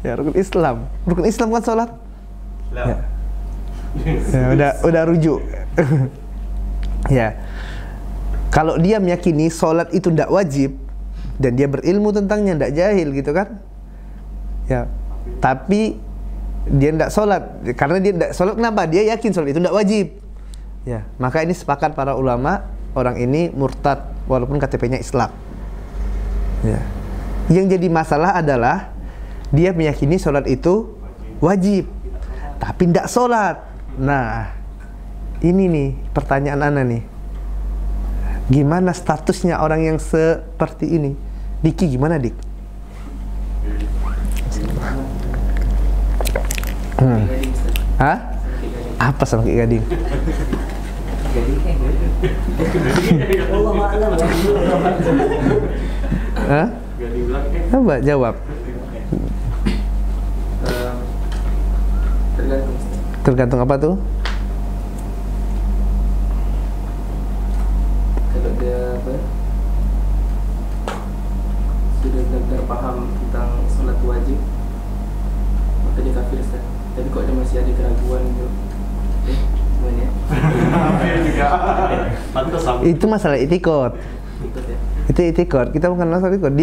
Ya, rukun Islam. Rukun Islam kan sholat. Ya. Ya, udah rujuk. Ya. Kalau dia meyakini sholat itu tidak wajib dan dia berilmu tentangnya, tidak jahil gitu kan? Ya. Tapi dia tidak sholat. Karena dia tidak sholat, kenapa? Dia yakin sholat itu tidak wajib. Ya. Maka ini sepakat para ulama, orang ini murtad walaupun KTP-nya Islam. Ya. Yang jadi masalah adalah dia meyakini sholat itu wajib, tapi tidak sholat. Nah, ini nih pertanyaan ana nih. Gimana statusnya orang yang seperti ini? Diki gimana, Dik? Hah? Apa sama Ki Gading? Hah? Coba jawab. Tergantung apa tuh? Kalau dia apa? Sudah benar-benar paham tentang sholat wajib, maka dia kafir, Ustaz. Tapi kok dia masih ada keraguan gitu, gimana ya? Itu masalah itikad. Itu itikad. Kita bukan masalah itikad.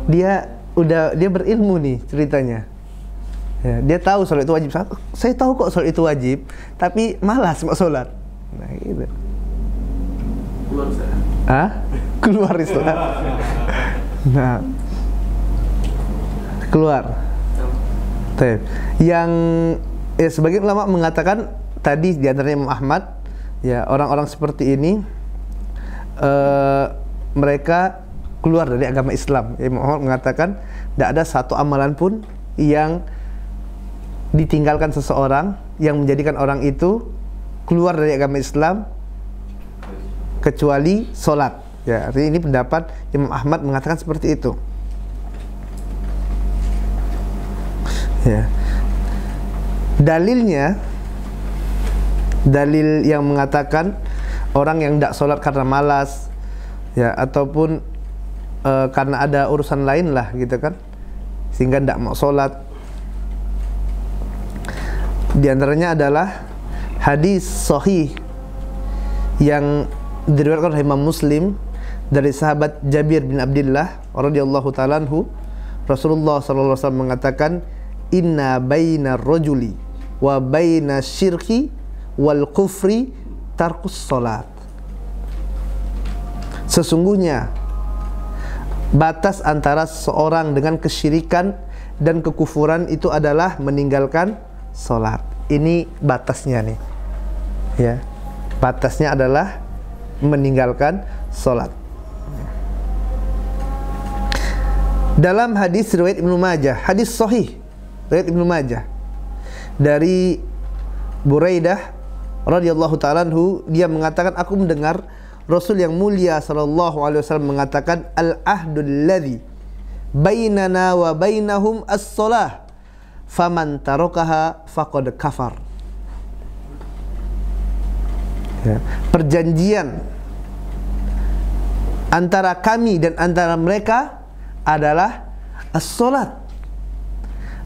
Dia berilmu nih ceritanya. Ya, dia tahu sholat itu wajib. Saya tahu kok sholat itu wajib, tapi malas mau sholat. Nah, gitu. Keluar, Ustaz. Keluar Islam. Nah, keluar. Yang sebagian ulama mengatakan tadi di antaranya Imam Ahmad, ya orang-orang seperti ini mereka keluar dari agama Islam. Imam Ahmad mengatakan tidak ada satu amalan pun yang ditinggalkan seseorang yang menjadikan orang itu keluar dari agama Islam kecuali sholat. Ya, artinya ini pendapat Imam Ahmad mengatakan seperti itu. Ya. Dalilnya, dalil yang mengatakan orang yang tidak sholat karena malas, ya, ataupun karena ada urusan lain lah gitu kan, sehingga tidak mau sholat. Di antaranya adalah hadis sahih yang diriwayatkan oleh Imam Muslim dari sahabat Jabir bin Abdullah radhiyallahu ta'ala anhu. Rasulullah sallallahu alaihi wasallam mengatakan, inna baina rajuli wa baina syirki wal kufri tarkus salat. Sesungguhnya batas antara seorang dengan kesyirikan dan kekufuran itu adalah meninggalkan salat. Ini batasnya nih. Ya. Batasnya adalah meninggalkan salat. Dalam hadis riwayat Ibnu Majah, hadis sahih riwayat Ibnu Majah dari Buraidah radhiyallahu ta'ala anhu, dia mengatakan, aku mendengar Rasul yang mulia sallallahu alaihi wasallam mengatakan, al-ahdul ladzi bainana wa bainahum as-shalah faman tarakaha faqad kafar. Ya. Perjanjian antara kami dan antara mereka adalah as-salat.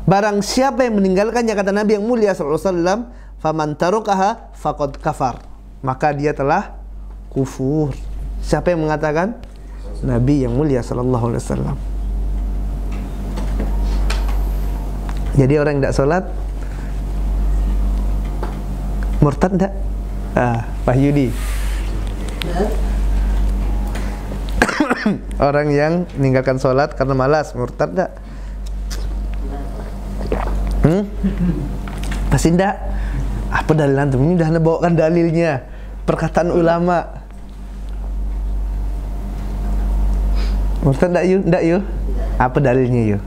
Barang siapa yang meninggalkannya, kata Nabi yang mulia sallallahu alaihi wasallam, faman tarakaha faqad kafar, maka dia telah kufur. Siapa yang mengatakan? Nabi yang mulia sallallahu alaihi wasallam. Jadi orang yang tidak sholat murtad enggak? Pak Yudi. Orang yang meninggalkan sholat karena malas murtad enggak? Pasti enggak. Apa dalil antum? Ini udah bawakan dalilnya, perkataan ulama. Murtad enggak yuk? Enggak yuk? Apa dalilnya yuk?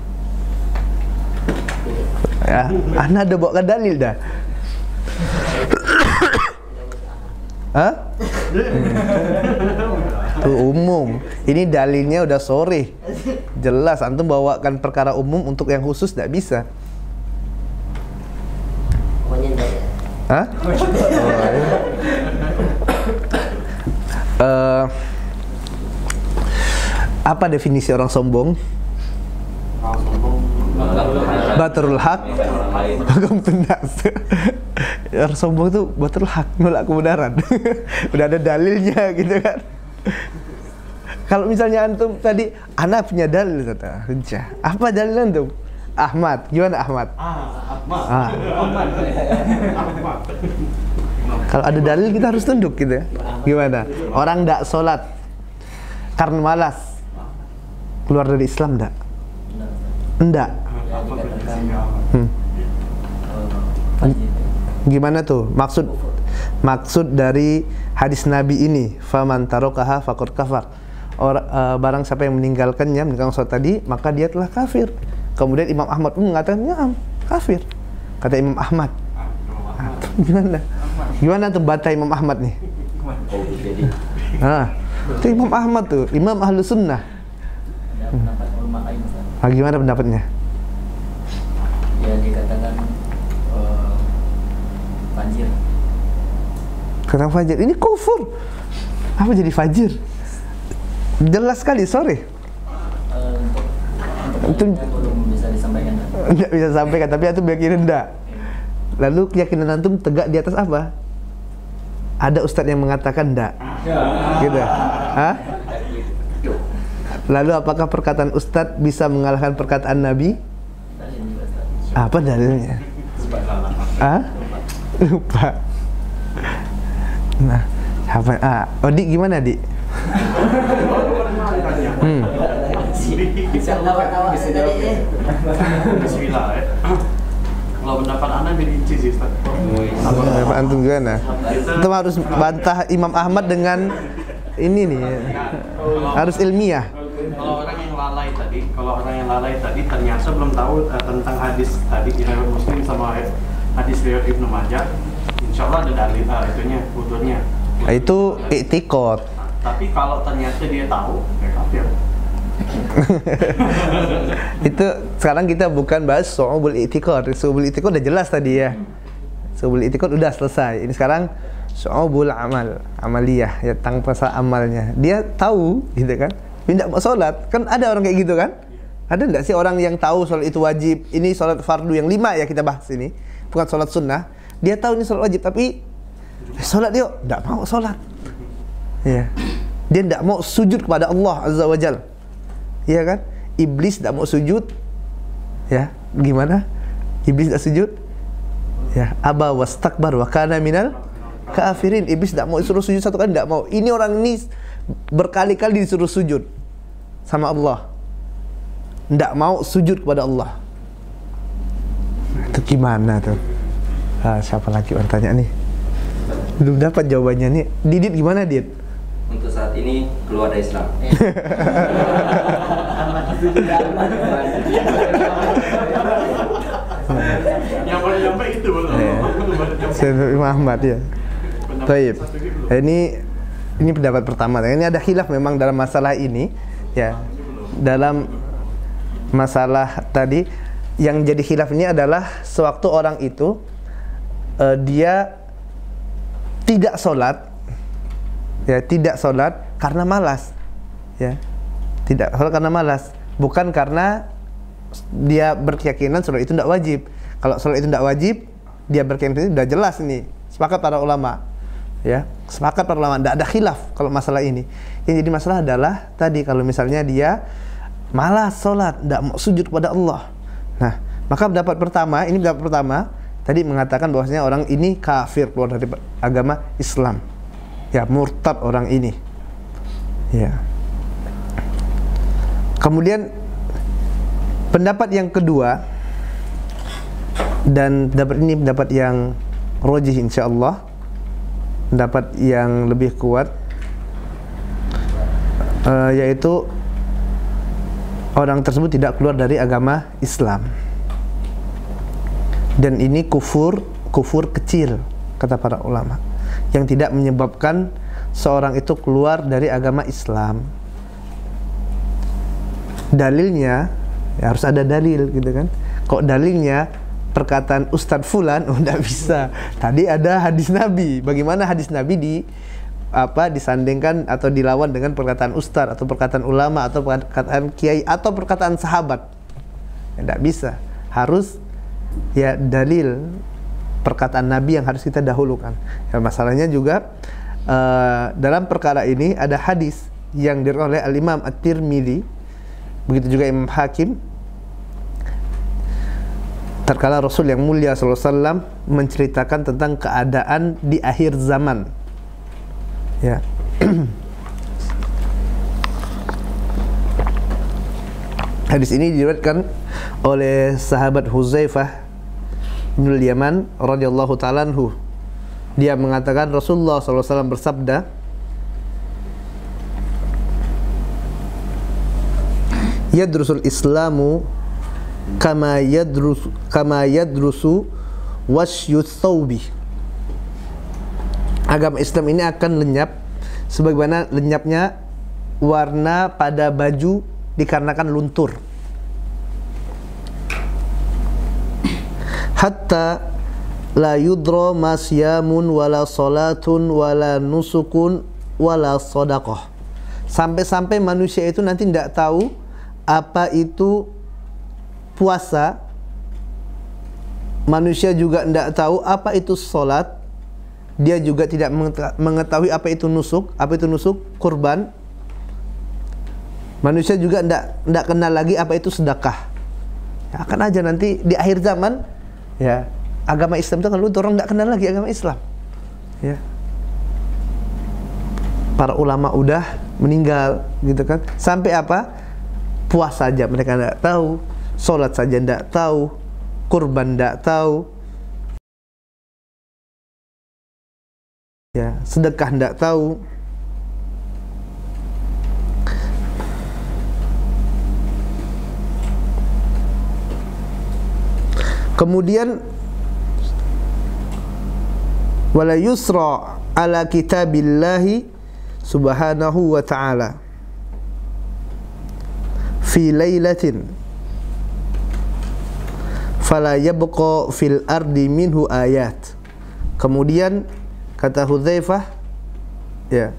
Ya, Anda ada bawakan dalil dah. Hah? Itu umum. Ini dalilnya udah sore. Jelas antum bawakan perkara umum untuk yang khusus tidak bisa. Hah? Apa definisi orang sombong? Orang sombong Batrul haq Bagam tendas. Orang sombong itu batrul haq, nolak kebenaran. Udah ada dalilnya gitu kan. Kalau misalnya antum tadi ana punya dalil kata, apa dalil antum? Ahmad, gimana Ahmad? Kalau ada dalil kita harus tunduk gitu ya. Gimana? Orang ndak sholat karena malas, keluar dari Islam ndak? Enggak. Gimana tuh? Maksud dari hadis Nabi ini, faman tarakaha faqad kafar. Barang siapa yang meninggalkannya, meninggalkan sholat tadi, maka dia telah kafir. Kemudian Imam Ahmad pun mengatakan, ya kafir. Kata Imam Ahmad. Gimana? Gimana tuh bata Imam Ahmad nih? Itu Imam Ahmad tuh, Imam Ahlus Sunnah. Gimana pendapatnya? Ya dikatakan fajir. Kata fajir, ini kufur. Apa jadi fajir? Jelas sekali, sorry. Untuk belum bisa disampaikan. Tidak bisa sampaikan, tapi itu keyakinan enggak. Lalu keyakinan antum tegak di atas apa? Ada ustadz yang mengatakan enggak. Gitu. Hah? Lalu apakah perkataan ustadz bisa mengalahkan perkataan Nabi? Apa dalilnya? Lupa. Nah, apa? Odi gimana, Di? Bismillah ya. Kalau pendapat Anda berinci sih, Ustaz. Pendapat antum gimana? Kita harus bantah Imam Ahmad dengan ini nih. Harus ilmiah. Kalau orang yang lalai tadi ternyata belum tahu tentang hadis tadi riwayat Muslim sama hadis riwayat Ibnu Majah, insyaallah ada dalil itunya, butuhnya. Itu i'tiqad. Tapi kalau ternyata dia tahu, ya kafir. Itu sekarang kita bukan bahas su'ubul i'tiqad. Su'ubul i'tiqad udah jelas tadi ya. Su'ubul i'tiqad udah selesai. Ini sekarang su'ubul amaliyah, ya tentang pasal amalnya. Dia tahu gitu kan, tidak mau sholat. Kan ada orang kayak gitu kan? Ada enggak sih orang yang tahu sholat itu wajib? Ini sholat fardu yang 5 ya kita bahas ini, bukan sholat sunnah. Dia tahu ini sholat wajib tapi sholat dia tidak mau sholat. Ya. Dia tidak mau sujud kepada Allah Azza wa Jalla. Iya kan? Iblis tidak mau sujud. Ya, gimana? Iblis tidak sujud? Ya, aba wastakbar wa kana minal kafirin. Iblis tidak mau disuruh sujud satu kali, tidak mau. Ini orang ini berkali-kali disuruh sujud sama Allah. Tidak mau sujud kepada Allah. Itu gimana tuh? Siapa lagi orang tanya nih? Belum dapat jawabannya nih. Didit gimana, Dit? Untuk saat ini keluar dari Islam. Yang paling nyampe itu belum. Sayyidina Muhammad ya. Baik. Ini pendapat pertama. Ini ada khilaf memang dalam masalah ini ya. Dalam masalah tadi yang jadi khilaf ini adalah sewaktu orang itu dia tidak sholat, ya tidak sholat karena malas, ya tidak sholat karena malas. bukan karena dia berkeyakinan sholat itu tidak wajib. Kalau sholat itu tidak wajib, dia berkeyakinan itu sudah jelas ini. Sepakat para ulama, ya, sepakat para ulama, tidak ada khilaf kalau masalah ini. Yang jadi masalah adalah tadi kalau misalnya dia malas sholat, tidak mau sujud kepada Allah. Nah, maka pendapat pertama tadi mengatakan bahwasanya orang ini kafir, keluar dari agama Islam, ya, murtad orang ini, ya. Kemudian pendapat yang kedua, dan pendapat yang rajih insyaallah, pendapat yang lebih kuat, yaitu orang tersebut tidak keluar dari agama Islam, dan ini kufur kecil kata para ulama, yang tidak menyebabkan seorang itu keluar dari agama Islam. Dalilnya ya harus ada dalil gitu kan. Kok dalilnya perkataan Ustadz Fulan, tidak bisa. Tadi ada hadis Nabi. Bagaimana hadis Nabi disandingkan atau dilawan dengan perkataan Ustadz atau perkataan ulama atau perkataan kiai atau perkataan sahabat? Ya, tidak bisa. Harus ya dalil perkataan Nabi yang harus kita dahulukan. Ya, masalahnya juga dalam perkara ini ada hadis yang diriwayatkan oleh Al-Imam At-Tirmidzi, begitu juga Imam Hakim. Terkala Rasul yang mulia SAW menceritakan tentang keadaan di akhir zaman, ya. Hadis ini diriwayatkan oleh sahabat Huzaifah bin Yaman radhiyallahu ta'ala anhu. Dia mengatakan Rasulullah SAW bersabda, yadrusul Islamu kama yadrusu wasyus thawbi. Agama Islam ini akan lenyap sebagaimana lenyapnya warna pada baju dikarenakan luntur. Hatta la yudra masyamun wala salatun wala nusukun wala sadaqah. Sampai-sampai manusia itu nanti tidak tahu apa itu puasa, manusia juga tidak tahu apa itu sholat, dia juga tidak mengetahui apa itu nusuk, kurban. Manusia juga tidak kenal lagi apa itu sedekah. Ya, akan aja nanti di akhir zaman, ya, agama Islam itu kan orang tidak kenal lagi agama Islam, ya. Para ulama udah meninggal, gitu kan. Sampai apa? Puasa saja mereka tidak tahu, sholat saja tidak tahu, kurban tidak tahu, ya, sedekah tidak tahu. Kemudian wala yusra ala kitabillahi subhanahu wa ta'ala fi lailatin fala yabqa fil ardi minhu ayat. Kemudian kata Hudzaifah, ya,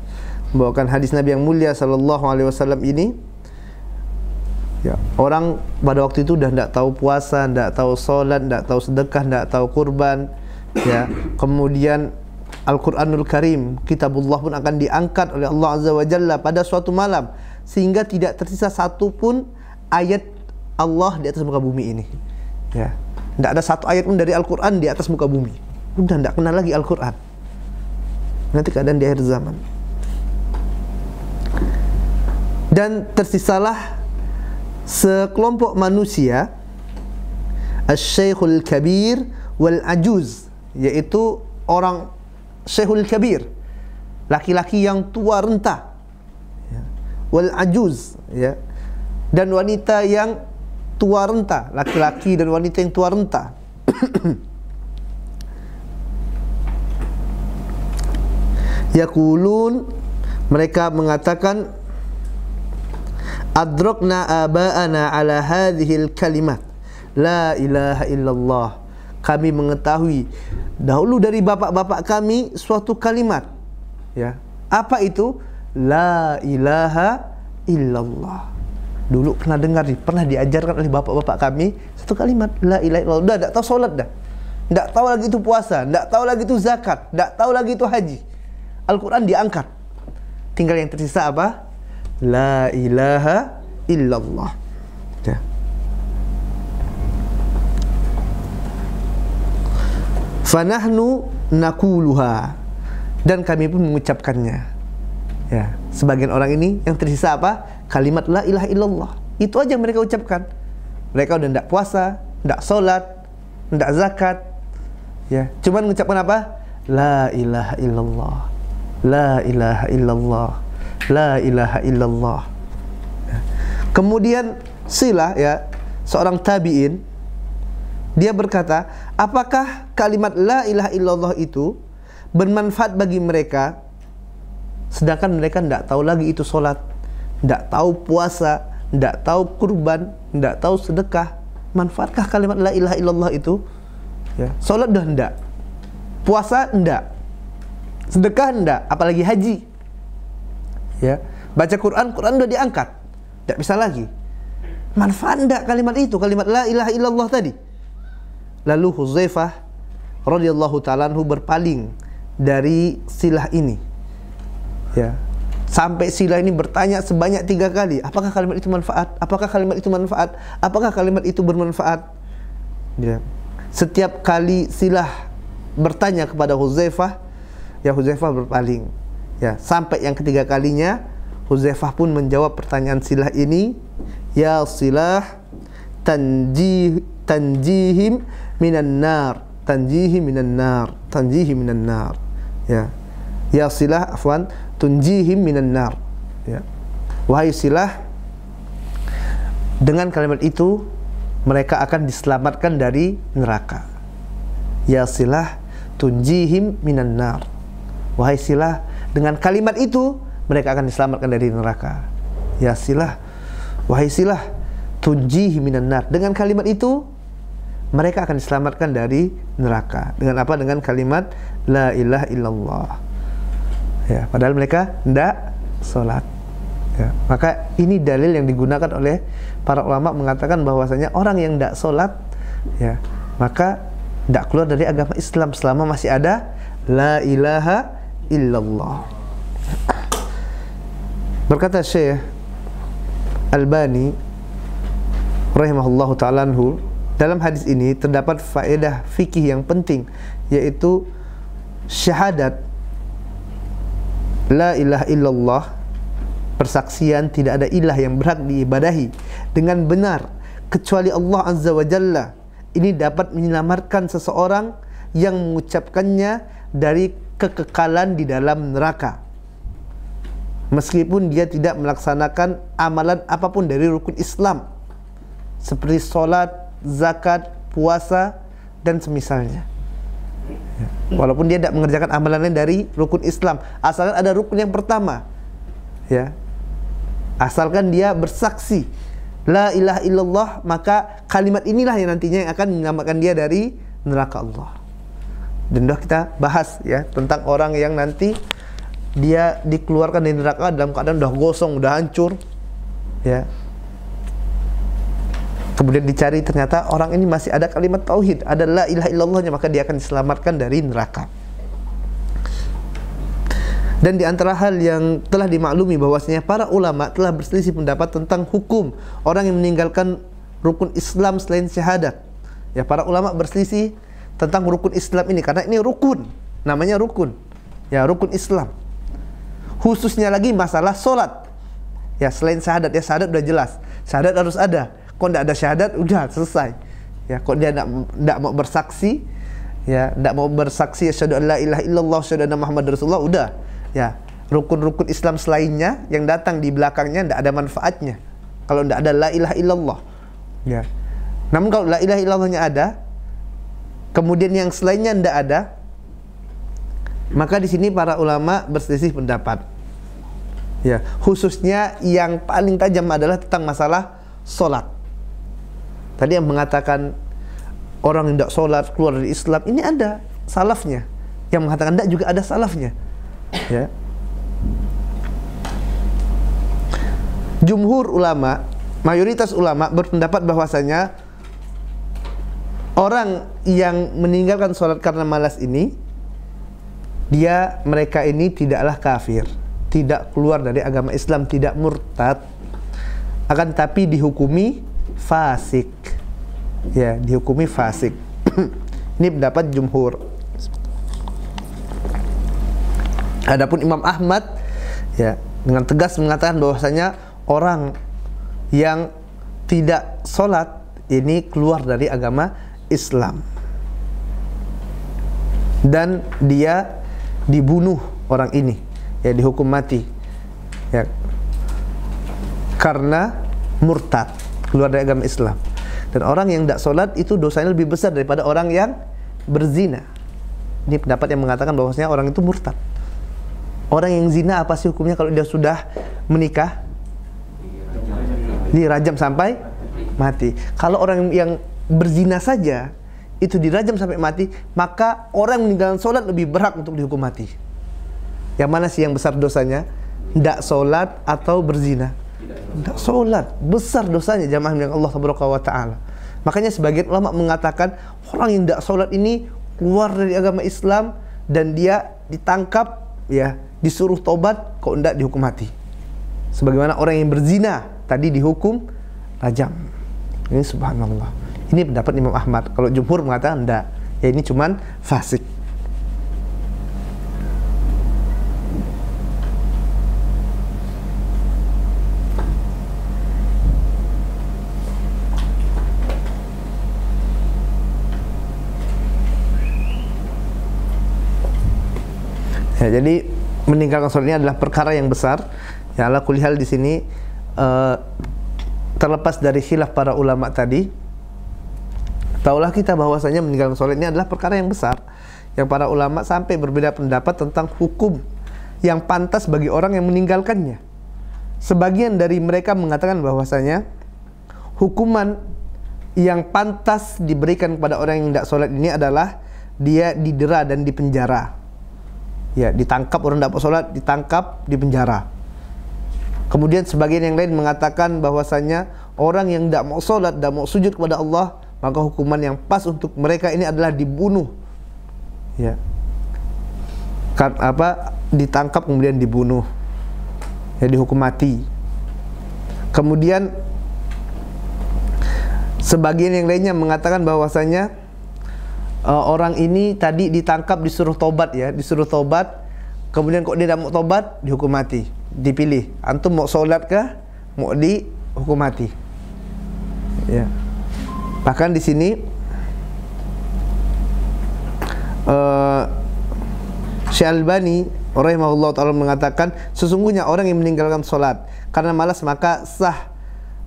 membawakan hadis Nabi yang mulia sallallahu alaihi wasallam ini, ya, orang pada waktu itu udah tidak tahu puasa, tidak tahu sholat, tidak tahu sedekah, tidak tahu kurban, ya. Kemudian Al-Quranul Karim, kitabullah pun akan diangkat oleh Allah Azza wa Jalla pada suatu malam, sehingga tidak tersisa satu pun ayat Allah di atas muka bumi ini, ya. Tidak ada satu ayat pun dari Al-Quran di atas muka bumi. Udah tidak kenal lagi Al-Quran. Nanti keadaan di akhir zaman. Dan tersisalah sekelompok manusia, Asy-Syaikhul Kabir wal Ajuz, yaitu orang Syekhul Kabir, laki-laki yang tua renta, ya. Wal Ajuz, ya, dan wanita yang tua renta, laki-laki dan wanita yang tua renta. Yaqulun, mereka mengatakan, adrakna aba'ana ala hadhil kalimat la ilaha illallah. Kami mengetahui dahulu dari bapak-bapak kami suatu kalimat, ya. Apa itu? La ilaha illallah. Dulu pernah dengar, pernah diajarkan oleh bapak-bapak kami satu kalimat la ilaha illallah. Udah enggak tahu salat dah. Enggak tahu lagi itu puasa, enggak tahu lagi itu zakat, enggak tahu lagi itu haji. Al-Qur'an diangkat. Tinggal yang tersisa apa? La ilaha illallah. Ya. Fanahnu nakuluha, dan kami pun mengucapkannya. Ya, sebagian orang ini yang tersisa apa? Kalimat la ilaha illallah. Itu aja yang mereka ucapkan. Mereka udah tidak puasa, tidak sholat, tidak zakat. Ya, cuman mengucapkan apa? La ilaha illallah. La ilaha illallah. La ilaha illallah. Ya. Kemudian Silah, ya, seorang tabi'in, dia berkata, apakah kalimat la ilaha illallah itu bermanfaat bagi mereka, sedangkan mereka tidak tahu lagi itu sholat, tidak tahu puasa, tidak tahu kurban, tidak tahu sedekah? Manfaatkah kalimat la ilaha illallah itu? Ya, sholat dah tidak, puasa tidak, sedekah tidak, apalagi haji. Ya, baca Quran udah diangkat, tidak bisa lagi. Manfaat tidak kalimat itu, kalimat la ilaha illallah tadi? Lalu Hudzaifah radhiyallahu ta'ala anhu berpaling dari Silah ini. Ya, sampai Silah ini bertanya sebanyak 3 kali, apakah kalimat itu manfaat? Apakah kalimat itu manfaat? Apakah kalimat itu bermanfaat? Ya. Setiap kali Silah bertanya kepada Hudzaifah, ya Hudzaifah berpaling. Ya, sampai yang ketiga kalinya Hudzaifah pun menjawab pertanyaan Silah ini, ya Silah, tanjihim minan nar, tanjihim minan nar, tanjihim minan nar. Ya. Ya Silah, afwan, tunjihim minan nar. Ya. Wahai Silah, dengan kalimat itu mereka akan diselamatkan dari neraka. Ya Silah, tunjihim minan nar. Wahai Silah, dengan kalimat itu mereka akan diselamatkan dari neraka. Ya Silah, wahai Silah, tunjihim minan nar. Dengan kalimat itu mereka akan diselamatkan dari neraka. Dengan apa? Dengan kalimat la ilaha illallah. Ya, padahal mereka tidak sholat. Ya, maka ini dalil yang digunakan oleh para ulama mengatakan bahwasanya orang yang tidak sholat, ya, maka tidak keluar dari agama Islam selama masih ada la ilaha illallah. Berkata Syekh Albani rahimahullahu ta'ala anhu, dalam hadis ini terdapat faedah fikih yang penting, yaitu syahadat la ilaha illallah, persaksian tidak ada ilah yang berhak diibadahi dengan benar kecuali Allah Azza wa Jalla. Ini dapat menyelamatkan seseorang yang mengucapkannya dari kekekalan di dalam neraka, meskipun dia tidak melaksanakan amalan apapun dari rukun Islam seperti sholat, zakat, puasa, dan semisalnya. Walaupun dia tidak mengerjakan amalan lain dari rukun Islam, asalkan ada rukun yang pertama, ya, asalkan dia bersaksi la ilaha illallah, maka kalimat inilah yang nantinya yang akan menyelamatkan dia dari neraka Allah. Dan sudah kita bahas, ya, tentang orang yang nanti dia dikeluarkan dari neraka dalam keadaan sudah gosong, sudah hancur, ya. Kemudian dicari, ternyata orang ini masih ada kalimat tauhid, ada la ilaha illallahnya, maka dia akan diselamatkan dari neraka. Dan di antara hal yang telah dimaklumi bahwasanya para ulama telah berselisih pendapat tentang hukum orang yang meninggalkan rukun Islam selain syahadat. Ya, para ulama berselisih tentang rukun Islam ini, karena ini rukun, namanya rukun. Ya, rukun Islam. Khususnya lagi masalah solat. Ya, selain syahadat, ya syahadat udah jelas, syahadat harus ada. Kok tidak ada syahadat, udah selesai. Ya, kok dia tidak mau bersaksi, ya, tidak mau bersaksi asyhadu an la ilaha illallah, asyhadu anna Muhammadar Rasulullah, udah. Ya, rukun-rukun Islam selainnya yang datang di belakangnya tidak ada manfaatnya kalau tidak ada la ilaha illallah. Ya. Namun kalau la ilaha illallahnya ada, kemudian yang selainnya tidak ada, maka di sini para ulama berselisih pendapat. Ya, khususnya yang paling tajam adalah tentang masalah solat. Tadi yang mengatakan orang yang tidak sholat keluar dari Islam, ini ada salafnya. Yang mengatakan tidak juga ada salafnya. Ya. Jumhur ulama mayoritas ulama berpendapat bahwasanya orang yang meninggalkan sholat karena malas ini, mereka ini tidaklah kafir, tidak keluar dari agama Islam, tidak murtad, akan tapi dihukumi fasik. Ya, dihukumi fasik. Ini pendapat jumhur. Adapun Imam Ahmad ya dengan tegas mengatakan bahwasanya orang yang tidak sholat ini keluar dari agama Islam dan dia dibunuh, orang ini ya dihukum mati ya karena murtad, keluar dari agama Islam. Dan orang yang tidak sholat itu dosanya lebih besar daripada orang yang berzina. Ini pendapat yang mengatakan bahwasanya orang itu murtad. Orang yang zina apa sih hukumnya kalau dia sudah menikah? Dirajam sampai mati. Kalau orang yang berzina saja itu dirajam sampai mati, maka orang yang meninggalkan sholat lebih berhak untuk dihukum mati. Yang mana sih yang besar dosanya? Tidak sholat atau berzina? Tidak sholat, besar dosanya jamaah yang Allah Subhanahu wa ta'ala. Makanya sebagian ulama mengatakan orang yang tidak sholat ini keluar dari agama Islam dan dia ditangkap ya, disuruh tobat, kok tidak dihukum mati. Sebagaimana orang yang berzina tadi dihukum rajam. Ini subhanallah. Ini pendapat Imam Ahmad. Kalau jumhur mengatakan tidak, ya ini cuman fasik. Ya, jadi meninggalkan sholat ini adalah perkara yang besar. Ya, ala kulli hal di sini terlepas dari khilaf para ulama tadi, taulah kita bahwasanya meninggalkan sholat ini adalah perkara yang besar, yang para ulama sampai berbeda pendapat tentang hukum yang pantas bagi orang yang meninggalkannya. Sebagian dari mereka mengatakan bahwasanya hukuman yang pantas diberikan kepada orang yang tidak sholat ini adalah dia didera dan dipenjara. Ya, ditangkap orang tidak sholat, ditangkap, dipenjara. Kemudian sebagian yang lain mengatakan bahwasanya orang yang tidak mau sholat, tidak mau sujud kepada Allah, maka hukuman yang pas untuk mereka ini adalah dibunuh. Ya, ditangkap kemudian dibunuh. Ya, dihukum mati. Kemudian sebagian yang lainnya mengatakan bahwasanya orang ini tadi ditangkap disuruh tobat ya, disuruh tobat, kemudian kok dia tidak mau tobat, dihukum mati. Dipilih, antum mau sholat kah, mau dihukum mati. Ya. Bahkan di sini Syekh Albani rahimahullah ta'ala mengatakan sesungguhnya orang yang meninggalkan sholat karena malas maka sah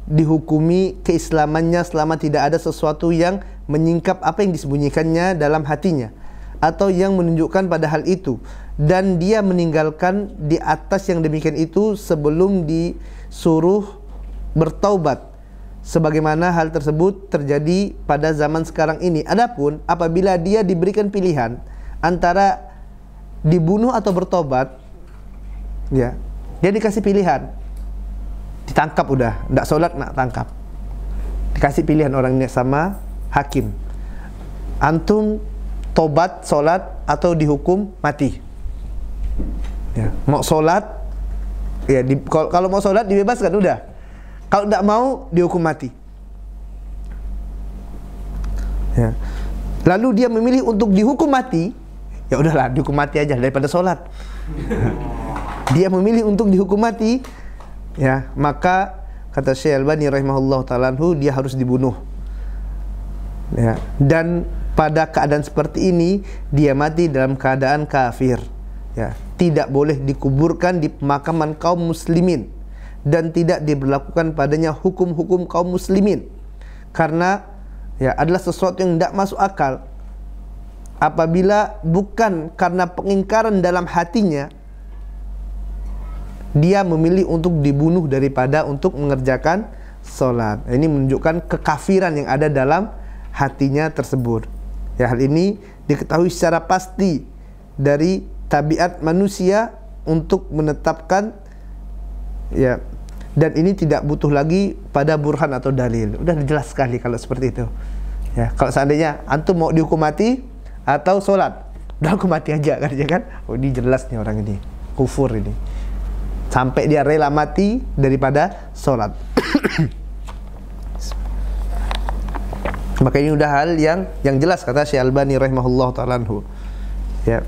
dihukumi keislamannya selama tidak ada sesuatu yang menyingkap apa yang disembunyikannya dalam hatinya atau yang menunjukkan pada hal itu, dan dia meninggalkan di atas yang demikian itu sebelum disuruh bertaubat, sebagaimana hal tersebut terjadi pada zaman sekarang ini. Adapun apabila dia diberikan pilihan antara dibunuh atau bertobat, ya, dia dikasih pilihan, ditangkap udah, tidak sholat nak tangkap, dikasih pilihan orang ini sama hakim, antum tobat, sholat atau dihukum mati. Ya, mau sholat, ya kalau mau sholat dibebaskan udah, kalau tidak mau dihukum mati. Ya. Lalu dia memilih untuk dihukum mati, ya udahlah dihukum mati aja daripada sholat. Dia memilih untuk dihukum mati, ya maka kata Syekh Albani rahimahullah ta'ala dia harus dibunuh. Ya, dan pada keadaan seperti ini dia mati dalam keadaan kafir. Ya, tidak boleh dikuburkan di pemakaman kaum muslimin dan tidak diberlakukan padanya hukum-hukum kaum muslimin, karena ya adalah sesuatu yang tidak masuk akal apabila bukan karena pengingkaran dalam hatinya dia memilih untuk dibunuh daripada untuk mengerjakan sholat. Ini menunjukkan kekafiran yang ada dalam hatinya tersebut. Ya, hal ini diketahui secara pasti dari tabiat manusia untuk menetapkan ya dan ini tidak butuh lagi pada burhan atau dalil. Udah jelas sekali kalau seperti itu. Ya, kalau seandainya antum mau dihukum mati atau sholat, udah hukum mati aja kan, ya kan? Oh, ini jelas nih orang ini kufur ini. Sampai dia rela mati daripada sholat. Maka ini udah hal yang jelas kata Syekh Albani rahimahullah ta'ala anhu. Ya.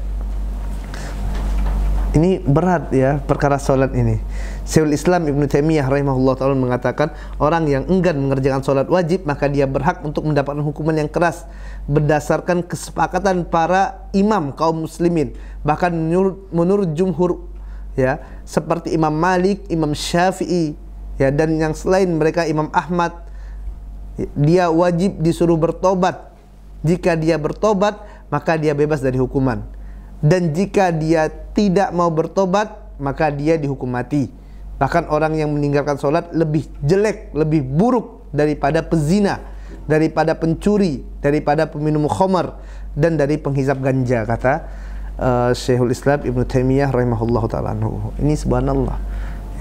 Ini berat ya perkara sholat ini. Syekhul Islam Ibnu Taimiyah rahimahullah ta'ala mengatakan, orang yang enggan mengerjakan sholat wajib maka dia berhak untuk mendapatkan hukuman yang keras berdasarkan kesepakatan para imam kaum muslimin. Bahkan menurut jumhur, ya, seperti Imam Malik, Imam Syafi'i, ya, dan yang selain mereka Imam Ahmad, dia wajib disuruh bertobat. Jika dia bertobat maka dia bebas dari hukuman, dan jika dia tidak mau bertobat maka dia dihukum mati. Bahkan orang yang meninggalkan sholat lebih jelek, lebih buruk daripada pezina, daripada pencuri, daripada peminum khamar, dan dari penghisap ganja, kata Syekhul Islam Ibnu Taimiyah rahimahullah ta'ala anhu. Ini subhanallah,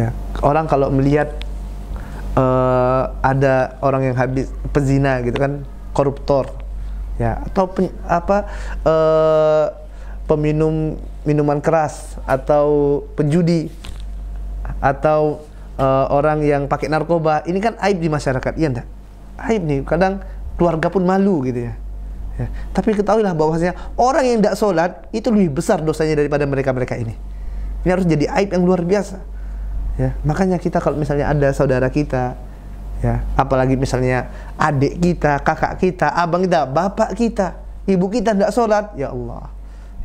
ya. Orang kalau melihat ada orang yang habis pezina gitu kan, koruptor, ya, atau peminum minuman keras, atau penjudi, atau orang yang pakai narkoba, ini kan aib di masyarakat, iya enggak? Aib nih, kadang keluarga pun malu gitu ya. Ya, tapi ketahuilah bahwasanya orang yang tidak sholat itu lebih besar dosanya daripada mereka-mereka ini. Ini harus jadi aib yang luar biasa. Ya, makanya kita kalau misalnya ada saudara kita, ya, apalagi misalnya adik kita, kakak kita, abang kita, bapak kita, ibu kita tidak sholat, ya Allah,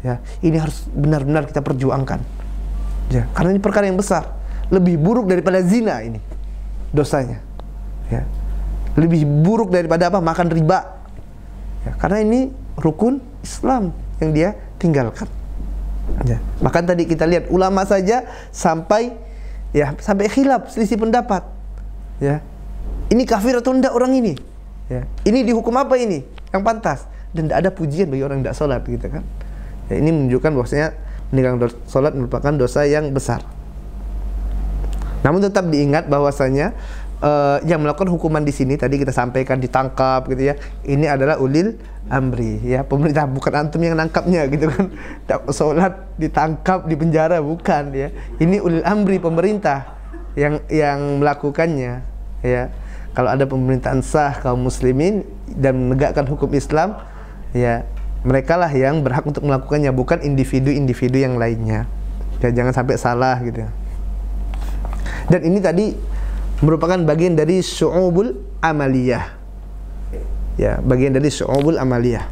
ya, ini harus benar-benar kita perjuangkan. Ya, karena ini perkara yang besar, lebih buruk daripada zina ini dosanya. Ya, lebih buruk daripada apa? Makan riba. Ya, karena ini rukun Islam yang dia tinggalkan. Ya. Bahkan tadi kita lihat ulama saja sampai khilaf, selisih pendapat. Ya, ini kafir atau tidak orang ini? Ya, ini dihukum apa ini yang pantas? Dan tidak ada pujian bagi orang yang tidak sholat, gitu kan? Ya, ini menunjukkan bahwasanya meninggalkan sholat merupakan dosa yang besar. Namun tetap diingat bahwasanya yang melakukan hukuman di sini tadi kita sampaikan ditangkap gitu ya. Ini adalah ulil amri, ya, pemerintah, bukan antum yang nangkapnya gitu kan. Sholat ditangkap di penjara, bukan, ya. Ini ulil amri, pemerintah yang melakukannya, ya. Kalau ada pemerintahan sah kaum muslimin dan menegakkan hukum Islam, ya, merekalah yang berhak untuk melakukannya, bukan individu-individu yang lainnya. Ya, jangan sampai salah gitu. Dan ini tadi merupakan bagian dari syu'ubul amaliyah. Ya, bagian dari syu'ubul amaliyah.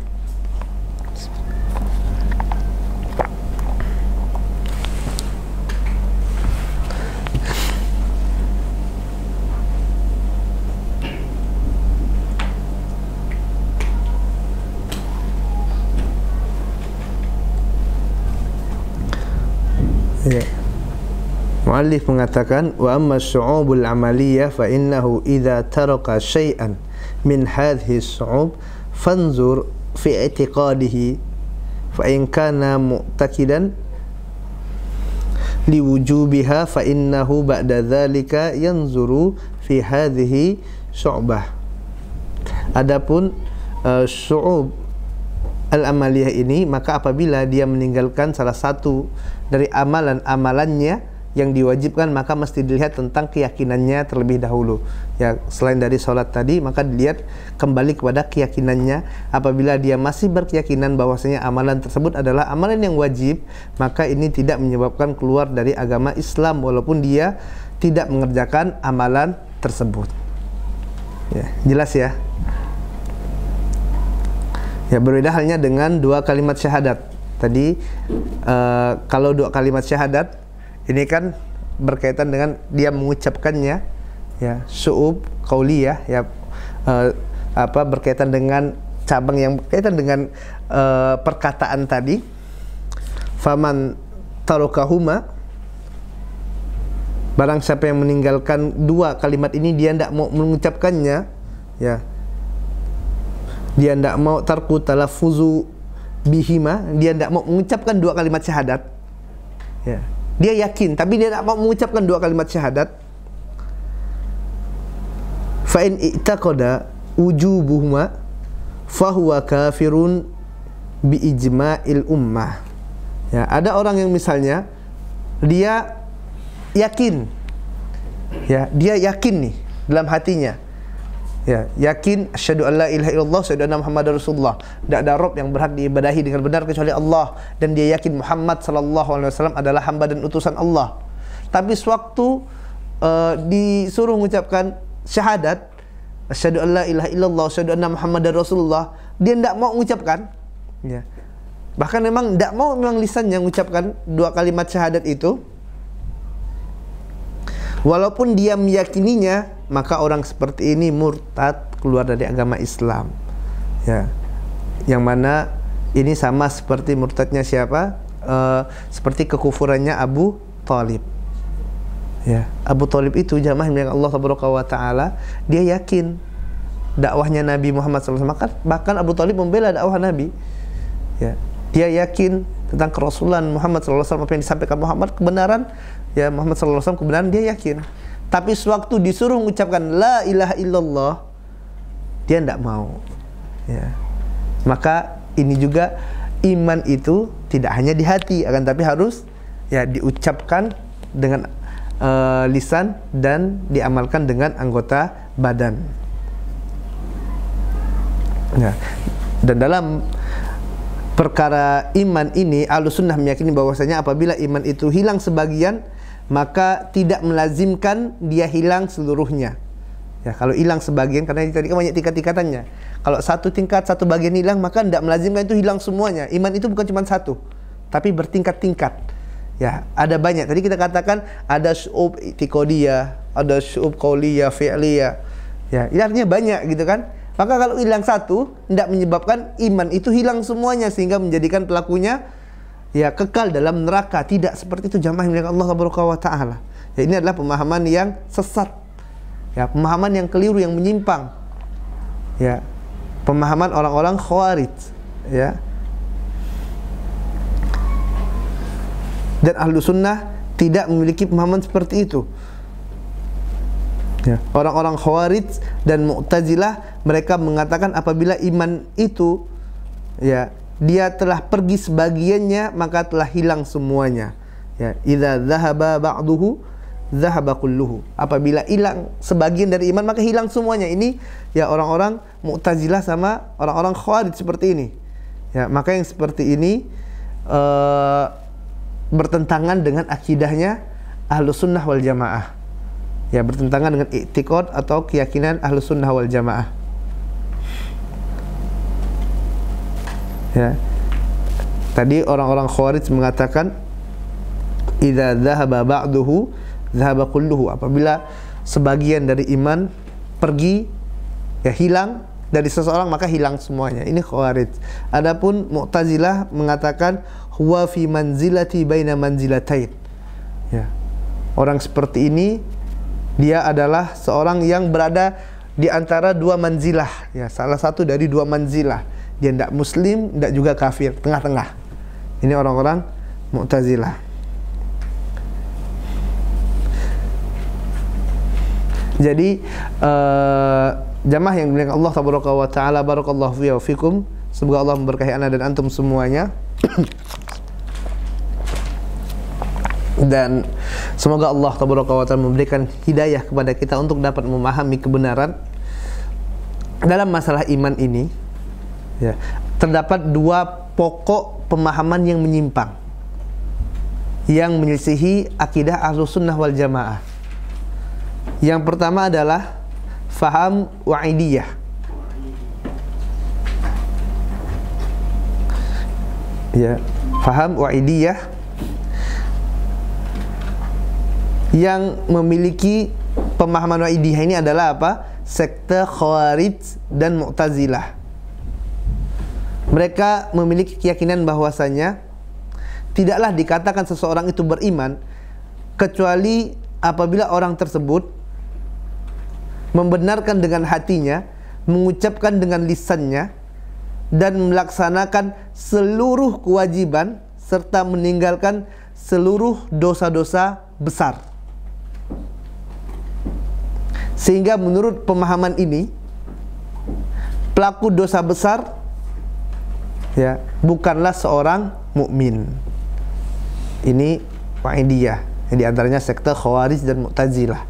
Ya. Muallif mengatakan, wa amma syu'ubul amaliyah fa innahu idza taraka syai'an min hadhihi syu'ub fanzur fi i'tiqadihi fa in kana mu'taqidan liwujubiha fa innahu ba'da dzalika yanzuru fi hadhihi syu'bah. Adapun syu'ub al-amaliyah ini, maka apabila dia meninggalkan salah satu dari amalan-amalannya yang diwajibkan, maka mesti dilihat tentang keyakinannya terlebih dahulu. Ya, selain dari sholat tadi, maka dilihat kembali kepada keyakinannya. Apabila dia masih berkeyakinan bahwasanya amalan tersebut adalah amalan yang wajib, maka ini tidak menyebabkan keluar dari agama Islam walaupun dia tidak mengerjakan amalan tersebut. Ya, jelas ya. Ya, berbeda halnya dengan dua kalimat syahadat. Tadi kalau dua kalimat syahadat ini kan berkaitan dengan dia mengucapkannya, ya, syu'ub qauliyah, ya, berkaitan dengan cabang yang berkaitan dengan perkataan tadi. Faman tarokahuma, barang siapa yang meninggalkan dua kalimat ini, dia tidak mau mengucapkannya, ya, dia tidak mau tarku talaffuzu bihima, dia tidak mau mengucapkan dua kalimat syahadat, ya. Dia yakin, tapi dia tidak mau mengucapkan dua kalimat syahadat. fa in i'taqada wujubuhuma fahuwa kafirun bi ijma'il ummah. Ya, ada orang yang misalnya dia yakin, ya, dia yakin nih dalam hatinya, ya, yakin asyhadu alla ilaha illallah, asyhadu anna muhammadar rasulullah, tidak ada rob yang berhak diibadahi dengan benar kecuali Allah, dan dia yakin Muhammad sallallahu alaihi wasallam adalah hamba dan utusan Allah. Tapi sewaktu disuruh mengucapkan syahadat asyhadu alla ilaha illallah, asyhadu anna muhammadar rasulullah, dia tidak mau mengucapkan, ya. Bahkan memang tidak mau, memang lisannya mengucapkan dua kalimat syahadat itu. Walaupun dia meyakininya, maka orang seperti ini murtad, keluar dari agama Islam. Ya. Yang mana ini sama seperti murtadnya siapa? Seperti kekufurannya Abu Thalib. Ya, Abu Thalib itu jamaah yang Allah Taala, dia yakin dakwahnya Nabi Muhammad SAW. Bahkan Abu Thalib membela dakwah Nabi. Ya. Dia yakin tentang kerasulan Muhammad SAW, apa yang disampaikan Muhammad kebenaran, ya, Muhammad SAW kebenaran, dia yakin. Tapi sewaktu disuruh mengucapkan la ilaha illallah, dia tidak mau, ya. Maka ini juga iman itu tidak hanya di hati, akan tapi harus, ya, diucapkan dengan lisan dan diamalkan dengan anggota badan, ya. Dan dalam perkara iman ini, Ahlussunnah meyakini bahwasanya apabila iman itu hilang sebagian, maka tidak melazimkan dia hilang seluruhnya. Ya, kalau hilang sebagian, karena tadi kan banyak tingkat-tingkatannya. Kalau satu tingkat, satu bagian hilang, maka tidak melazimkan itu hilang semuanya. Iman itu bukan cuma satu, tapi bertingkat-tingkat. Ya, ada banyak. Tadi kita katakan ada syu'ub i'tiqadiyah, ada syu'ub qauliyah, fi'liyah. Ya, ini artinya banyak gitu kan. Maka kalau hilang satu, tidak menyebabkan iman itu hilang semuanya, sehingga menjadikan pelakunya, ya, kekal dalam neraka. Tidak seperti itu jamaah yang Allah Taala. Ya, ini adalah pemahaman yang sesat, ya, pemahaman yang keliru, yang menyimpang, ya, pemahaman orang-orang Khawarij, ya. Dan Ahlussunnah tidak memiliki pemahaman seperti itu. Ya. Orang-orang Khawarij dan Mu'tazilah, mereka mengatakan apabila iman itu, ya, dia telah pergi sebagiannya, maka telah hilang semuanya. Ya, idza dzahaba ba'duhu dzahaba kulluhu. Apabila hilang sebagian dari iman, maka hilang semuanya. Ini, ya, orang-orang Mu'tazilah sama orang-orang Khawarij seperti ini. Ya, maka yang seperti ini bertentangan dengan akidahnya Ahlussunnah wal Jamaah. Ya, bertentangan dengan i'tiqad atau keyakinan Ahlussunnah wal Jamaah. Ya. Tadi orang-orang Khawarij mengatakan idza dzahaba ba'duhu dzahaba kulluhu. Apabila sebagian dari iman pergi, ya, hilang dari seseorang, maka hilang semuanya. Ini Khawarij. Adapun Mu'tazilah mengatakan huwa fi manzilati baina manzilatain. Ya. Orang seperti ini, dia adalah seorang yang berada di antara dua manzilah, ya, salah satu dari dua manzilah. Dia tidak muslim, tidak juga kafir, tengah-tengah. Ini orang-orang Mu'tazilah. Jadi jamaah yang dimuliakan Allah Taala, barakallahu fiya wa fikum. Semoga Allah memberkahi ana dan antum semuanya. Dan semoga Allah Taala memberikan hidayah kepada kita untuk dapat memahami kebenaran dalam masalah iman ini. Ya, terdapat dua pokok pemahaman yang menyimpang, yang menyelisihi akidah Ahlussunnah wal Jamaah. Yang pertama adalah faham wa'idiyah. Ya, faham wa'idiyah yang memiliki pemahaman wa'idiyah ini adalah apa? Sekte Khawarij dan Mu'tazilah. Mereka memiliki keyakinan bahwasanya tidaklah dikatakan seseorang itu beriman kecuali apabila orang tersebut membenarkan dengan hatinya, mengucapkan dengan lisannya, dan melaksanakan seluruh kewajiban serta meninggalkan seluruh dosa-dosa besar. Sehingga menurut pemahaman ini, pelaku dosa besar ya bukanlah seorang mukmin. Ini Wa'idiyah, yang diantaranya sekte Khawarij dan Mu'tazilah.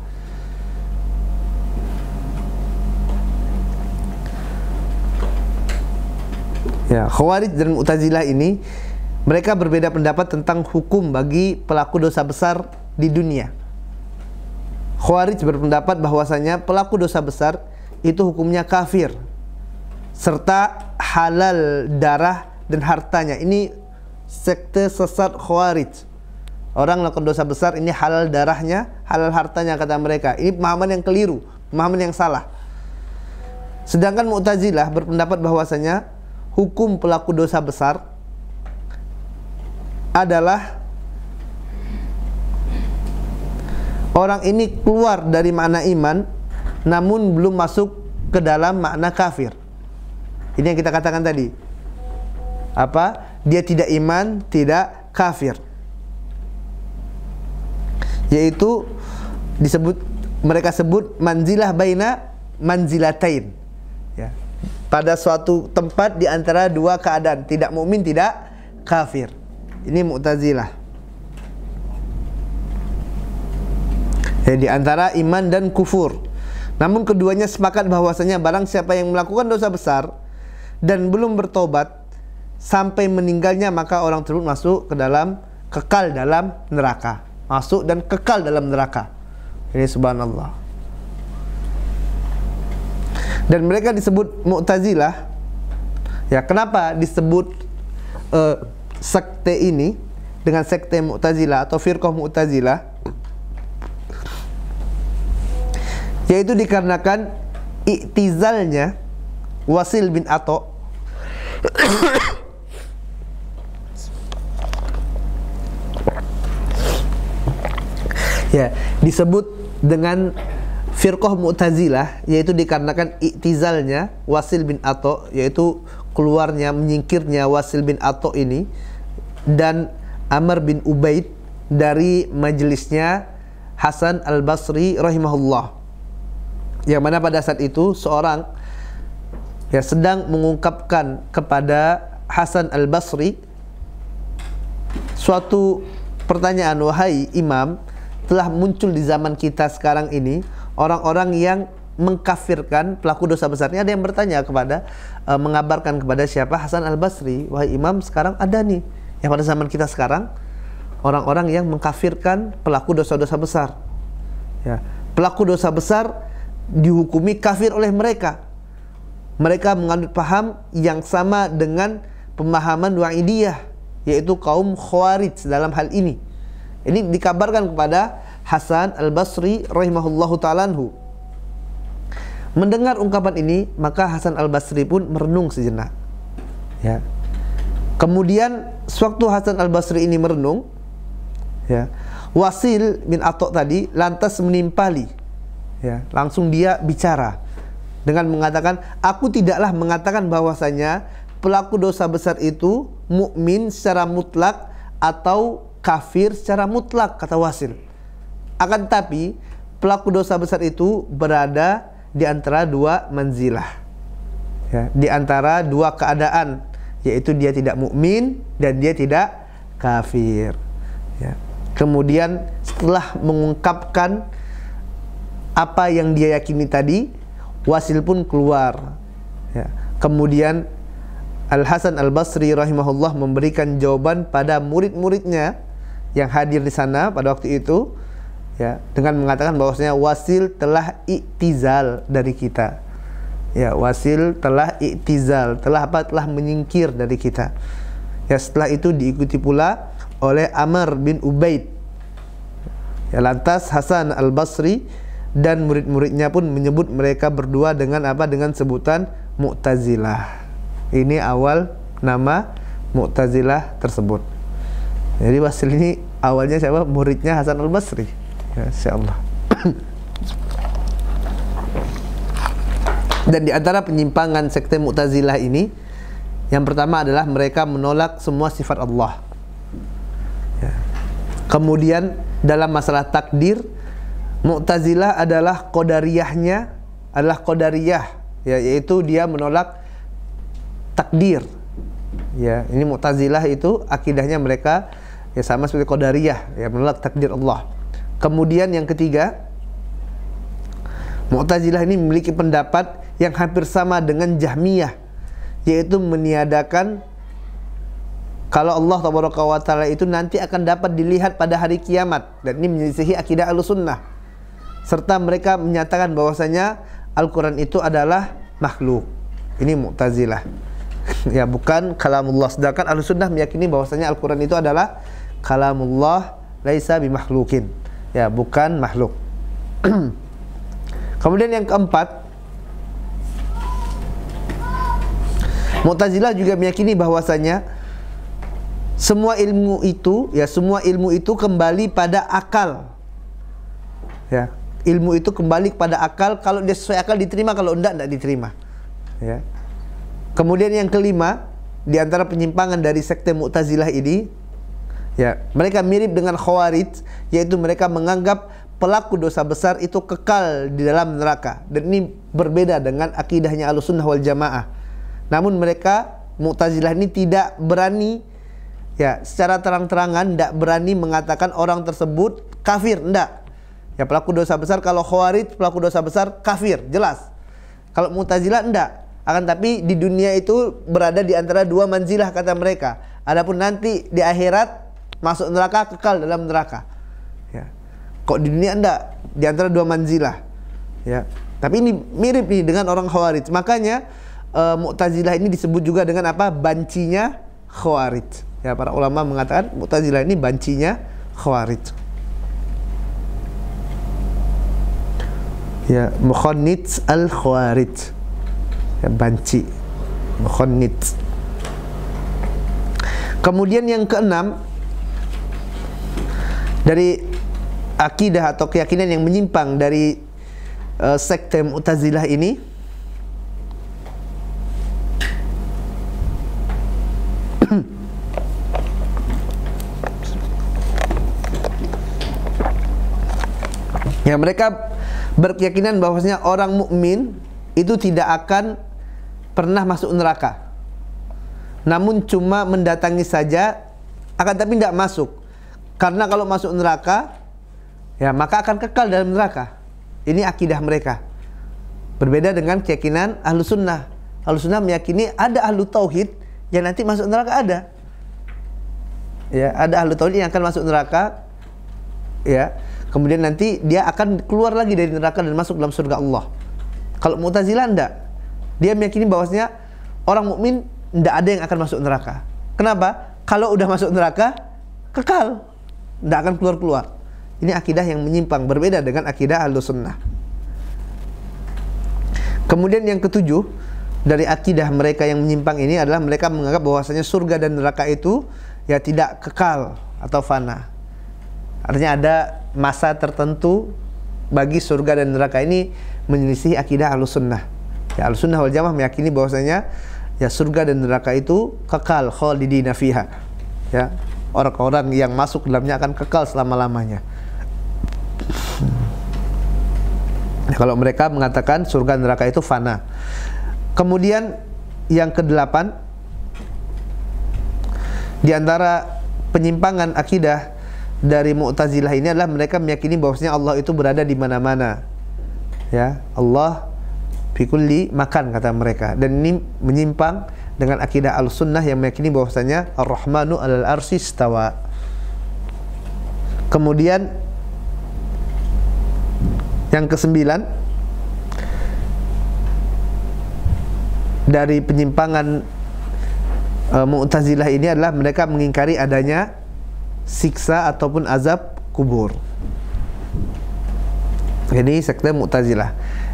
Ya, Khawarij dan Mu'tazilah ini mereka berbeda pendapat tentang hukum bagi pelaku dosa besar di dunia. Khawarij berpendapat bahwasanya pelaku dosa besar itu hukumnya kafir serta halal darah dan hartanya. Ini sekte sesat Khawarij. Orang melakukan dosa besar ini halal darahnya, halal hartanya kata mereka. Ini pemahaman yang keliru, pemahaman yang salah. Sedangkan Mu'tazilah berpendapat bahwasanya hukum pelaku dosa besar adalah orang ini keluar dari makna iman namun belum masuk ke dalam makna kafir. Ini yang kita katakan tadi. Apa? Dia tidak iman, tidak kafir. Yaitu mereka sebut manzilah baina manzilatain. Ya. Pada suatu tempat di antara dua keadaan, tidak mukmin, tidak kafir. Ini Mu'tazilah. Ya, di antara iman dan kufur. Namun keduanya sepakat bahwasanya barang siapa yang melakukan dosa besar dan belum bertobat sampai meninggalnya, maka orang tersebut masuk ke dalam, kekal dalam neraka. Masuk dan kekal dalam neraka. Ini subhanallah. Dan mereka disebut Mu'tazilah. Ya, kenapa disebut sekte ini dengan sekte Mu'tazilah atau firqah Mu'tazilah? Yaitu dikarenakan i'tizalnya Wasil bin Atha ya, disebut dengan firqah Mu'tazilah, yaitu dikarenakan i'tizalnya Wasil bin Atha, yaitu keluarnya, menyingkirnya Wasil bin Atha ini dan Amr bin Ubaid dari majelisnya Hasan al-Basri rahimahullah. Yang mana pada saat itu seorang yang sedang mengungkapkan kepada Hasan al-Basri suatu pertanyaan, wahai imam, telah muncul di zaman kita sekarang ini orang-orang yang mengkafirkan pelaku dosa besarnya. Ada yang bertanya kepada mengabarkan kepada siapa? Hasan al-Basri, wahai imam, sekarang ada nih yang pada zaman kita sekarang orang-orang yang mengkafirkan pelaku dosa-dosa besar. Ya, pelaku dosa besar dihukumi kafir oleh mereka. Mereka menganut paham yang sama dengan pemahaman Wa'idiyah, yaitu kaum Khawarij dalam hal ini. Ini dikabarkan kepada Hasan al-Basri rahimahullahu ta'ala anhu. Mendengar ungkapan ini, maka Hasan al-Basri pun merenung sejenak. Ya. Kemudian sewaktu Hasan al-Basri ini merenung, ya, Wasil bin Atha tadi lantas menimpali. Ya, langsung dia bicara dengan mengatakan, aku tidaklah mengatakan bahwasanya pelaku dosa besar itu mukmin secara mutlak atau kafir secara mutlak, kata Wasil. Akan tetapi pelaku dosa besar itu berada di antara dua manzilah, ya, di antara dua keadaan, yaitu dia tidak mukmin dan dia tidak kafir. Ya. Kemudian setelah mengungkapkan apa yang dia yakini tadi, Wasil pun keluar. Ya. Kemudian Al-Hasan al-Basri rahimahullah memberikan jawaban pada murid-muridnya yang hadir di sana pada waktu itu, ya, dengan mengatakan bahwasanya Wasil telah i'tizal dari kita. Ya, Wasil telah i'tizal, telah apa? Telah menyingkir dari kita. Ya, setelah itu diikuti pula oleh Amr bin Ubaid. Ya, lantas Hasan al-Basri dan murid-muridnya pun menyebut mereka berdua dengan apa? Dengan sebutan Mu'tazilah. Ini awal nama Mu'tazilah tersebut. Jadi Wasil ini awalnya siapa? Muridnya Hasan al-Basri. Ya, insyaallah. Dan di antara penyimpangan sekte Mu'tazilah ini, yang pertama adalah mereka menolak semua sifat Allah. Ya. Kemudian dalam masalah takdir, Mu'tazilah adalah qadariyahnya, adalah qadariyah, ya, yaitu dia menolak takdir. Ya, ini Mu'tazilah itu akidahnya mereka ya sama seperti qadariyah, ya, menolak takdir Allah. Kemudian yang ketiga, Mu'tazilah ini memiliki pendapat yang hampir sama dengan Jahmiyah, yaitu meniadakan kalau Allah Taala itu nanti akan dapat dilihat pada hari kiamat, dan ini menyelisihi akidah Ahlussunnah. Serta mereka menyatakan bahwasanya Al-Quran itu adalah makhluk. Ini Mu'tazilah. Ya, bukan kalamullah. Sedangkan Ahlussunnah meyakini bahwasanya Al-Quran itu adalah kalamullah laisa bimakhlukin. Ya, bukan makhluk. Kemudian yang keempat, Mu'tazilah juga meyakini bahwasanya semua ilmu itu kembali pada akal. Ya, ilmu itu kembali pada akal. Kalau dia sesuai akal diterima, kalau enggak diterima. Ya. Kemudian yang kelima, di antara penyimpangan dari sekte Mu'tazilah ini, ya, mereka mirip dengan Khawarij, yaitu mereka menganggap pelaku dosa besar itu kekal di dalam neraka. Dan ini berbeda dengan akidahnya Ahlussunnah wal Jamaah. Namun mereka Mu'tazilah ini tidak berani, ya, secara terang-terangan tidak berani mengatakan orang tersebut kafir, enggak. Ya, pelaku dosa besar. Kalau Khawarij pelaku dosa besar kafir, jelas. Kalau Mu'tazilah enggak. Akan tapi di dunia itu berada di antara dua manzilah kata mereka. Adapun nanti di akhirat masuk neraka, kekal dalam neraka. Ya. Kok di dunia enggak, di antara dua manzilah. Ya. Tapi ini mirip nih dengan orang Khawarij. Makanya Mu'tazilah ini disebut juga dengan apa? Bancinya Khawarij. Ya, para ulama mengatakan Mu'tazilah ini bancinya Khawarij. Ya, mukhannits al-Khawarij. Ya, banci, mukhannits. Kemudian yang keenam, dari akidah atau keyakinan yang menyimpang dari sekte Mu'tazilah ini, ya, mereka berkeyakinan bahwasanya orang mukmin itu tidak akan pernah masuk neraka, namun cuma mendatangi saja, akan tapi tidak masuk. Karena kalau masuk neraka, ya, maka akan kekal dalam neraka. Ini akidah mereka. Berbeda dengan keyakinan Ahlussunnah. Ahlussunnah meyakini ada ahlu tauhid yang nanti masuk neraka, ada. Ya, ada ahlu tauhid yang akan masuk neraka. Ya, kemudian nanti dia akan keluar lagi dari neraka dan masuk dalam surga Allah. Kalau Mu'tazilah enggak. Dia meyakini bahwasanya orang mukmin enggak ada yang akan masuk neraka. Kenapa? Kalau udah masuk neraka, kekal, enggak akan keluar-keluar. Ini akidah yang menyimpang, berbeda dengan akidah Ahlussunnah. Kemudian yang ketujuh dari akidah mereka yang menyimpang ini adalah mereka menganggap bahwasanya surga dan neraka itu ya tidak kekal atau fana. Artinya ada masa tertentu bagi surga dan neraka. Ini menyelisih akidah Ahlussunnah. Ya, Ahlussunnah wal Jamaah meyakini bahwasanya ya surga dan neraka itu kekal, khalidina fiha. Ya, orang-orang yang masuk dalamnya akan kekal selama-lamanya. Nah, kalau mereka mengatakan surga dan neraka itu fana. Kemudian yang kedelapan, di antara penyimpangan akidah dari Mu'tazilah ini adalah mereka meyakini bahwasanya Allah itu berada di mana-mana. Ya, Allah fi kulli makan kata mereka, dan ini menyimpang dengan akidah Ahlussunnah yang meyakini bahwasanya Ar-Rahmanu 'alal arsy istawa. Kemudian yang kesembilan dari penyimpangan Mu'tazilah ini adalah mereka mengingkari adanya siksa ataupun azab kubur. Ini sekte Mu'tazilah.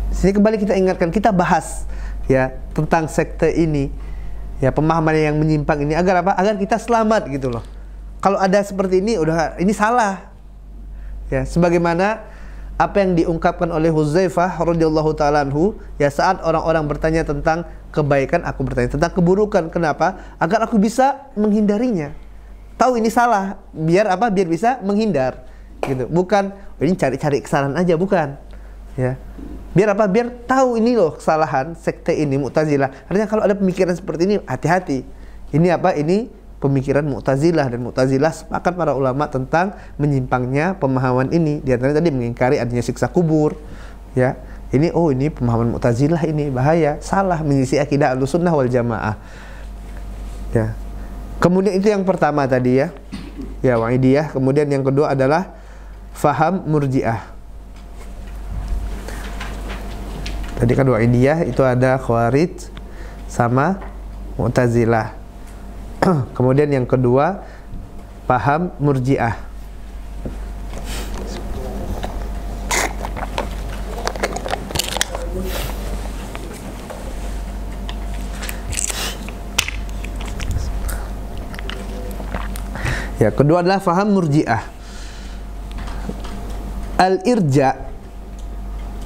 Di sini kembali kita ingatkan, kita bahas ya tentang sekte ini, ya pemahaman yang menyimpang ini agar apa? Agar kita selamat gitu loh. Kalau ada seperti ini udah ini salah. Ya, sebagaimana apa yang diungkapkan oleh Hudzaifah radhiyallahu taala anhu, ya saat orang-orang bertanya tentang kebaikan, aku bertanya tentang keburukan. Kenapa? Agar aku bisa menghindarinya. Tahu ini salah, biar apa? Biar bisa menghindar. gitu. Bukan ini cari-cari kesalahan aja, bukan. Ya. Biar apa? Biar tahu ini loh kesalahan sekte ini Mu'tazilah. Artinya kalau ada pemikiran seperti ini, hati-hati. Ini apa? Ini pemikiran Mu'tazilah, dan Mu'tazilah sepakat para ulama tentang menyimpangnya pemahaman ini. Di antaranya tadi mengingkari adanya siksa kubur. Ya. Ini ini pemahaman Mu'tazilah, ini bahaya, salah, menyisi akidah Ahlussunnah wal Jamaah. Ya. Kemudian itu yang pertama tadi ya. Ya, Wa'idiyah. Kemudian yang kedua adalah faham Murji'ah. Tadi kan Wa'idiyah itu ada Khawarij sama Mu'tazilah. Kemudian yang kedua paham Murji'ah. Ya, kedua adalah faham Murji'ah. Al-irja.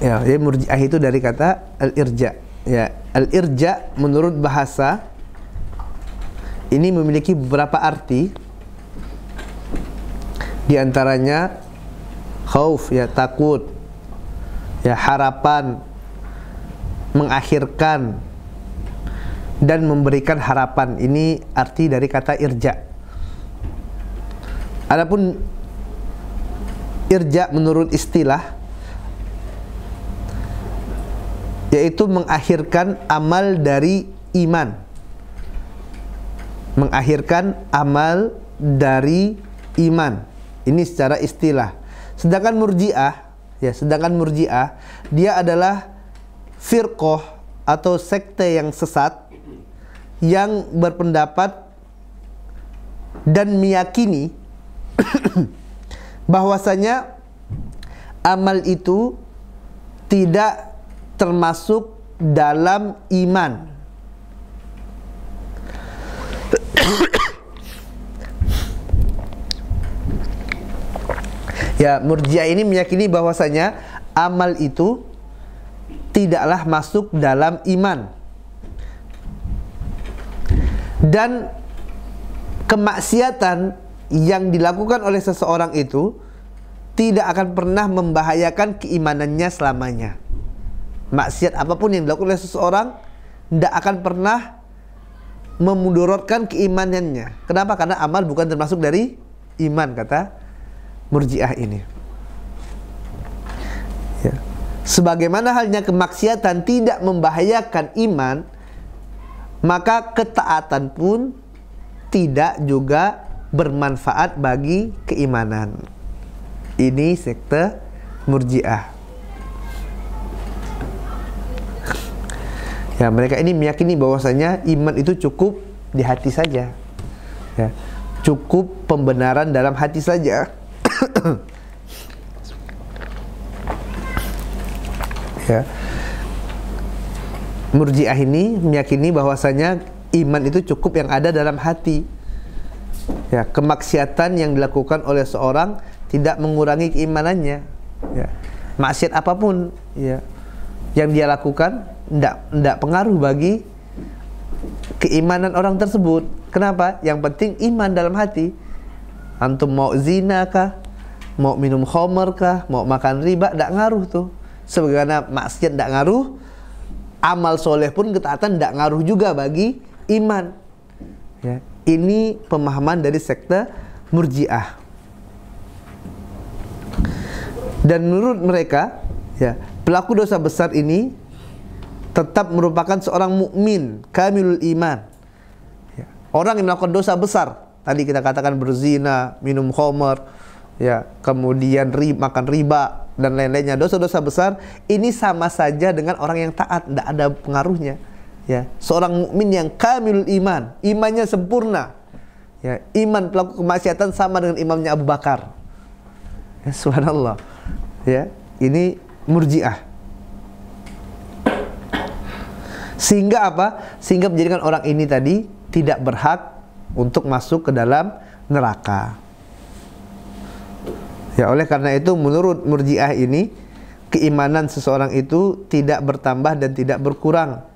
Ya, jadi Murji'ah itu dari kata al-irja. Ya, al-irja menurut bahasa ini memiliki beberapa arti. Di antaranya khauf, ya, takut. Ya, harapan, mengakhirkan dan memberikan harapan. Ini arti dari kata irja. Adapun irja menurut istilah yaitu mengakhirkan amal dari iman. Mengakhirkan amal dari iman. Ini secara istilah. Sedangkan Murji'ah, ya, dia adalah firqah atau sekte yang sesat yang berpendapat dan meyakini bahwasanya amal itu tidak termasuk dalam iman. Ya, Murji'ah ini meyakini bahwasanya amal itu tidaklah masuk dalam iman. Dan kemaksiatan yang dilakukan oleh seseorang itu tidak akan pernah membahayakan keimanannya selamanya. Maksiat apapun yang dilakukan oleh seseorang tidak akan pernah memudaratkan keimanannya. Kenapa? Karena amal bukan termasuk dari iman, kata Murji'ah ini. Ya. Sebagaimana halnya kemaksiatan tidak membahayakan iman, maka ketaatan pun tidak juga bermanfaat bagi keimanan. Ini sekte Murji'ah. Ya, mereka ini meyakini bahwasanya iman itu cukup di hati saja. Ya, cukup pembenaran dalam hati saja. Ya. Murji'ah ini meyakini bahwasanya iman itu cukup yang ada dalam hati. Ya, kemaksiatan yang dilakukan oleh seorang tidak mengurangi keimanannya. Ya. Maksiat apapun, ya, yang dia lakukan tidak pengaruh bagi keimanan orang tersebut. Kenapa? Yang penting iman dalam hati. Antum mau zina kah, mau minum khamar kah, mau makan riba, tidak ngaruh tuh. Sebagaimana maksiat tidak ngaruh, amal soleh pun ketaatan tidak ngaruh juga bagi iman. Ya, ini pemahaman dari sekte Murji'ah. Dan menurut mereka, ya, pelaku dosa besar ini tetap merupakan seorang mukmin kamilul iman. Ya, orang yang melakukan dosa besar, tadi kita katakan berzina, minum khamar, ya, kemudian makan riba dan lain-lainnya, dosa-dosa besar ini sama saja dengan orang yang taat, tidak ada pengaruhnya. Ya, seorang mukmin yang kamilul iman, imannya sempurna. Ya, iman pelaku kemaksiatan sama dengan imamnya Abu Bakar. Ya, subhanallah. Ya, ini Murji'ah. Sehingga apa? Sehingga menjadikan orang ini tadi tidak berhak untuk masuk ke dalam neraka. Ya, oleh karena itu menurut Murji'ah ini keimanan seseorang itu tidak bertambah dan tidak berkurang.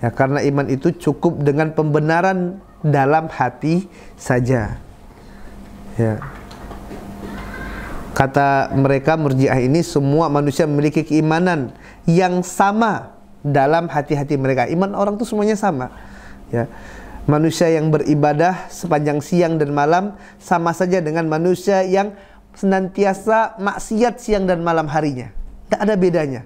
Ya, karena iman itu cukup dengan pembenaran dalam hati saja. Ya. Kata mereka Murji'ah ini, semua manusia memiliki keimanan yang sama dalam hati-hati mereka. Iman orang itu semuanya sama, ya. Manusia yang beribadah sepanjang siang dan malam sama saja dengan manusia yang senantiasa maksiat siang dan malam harinya. Tidak ada bedanya.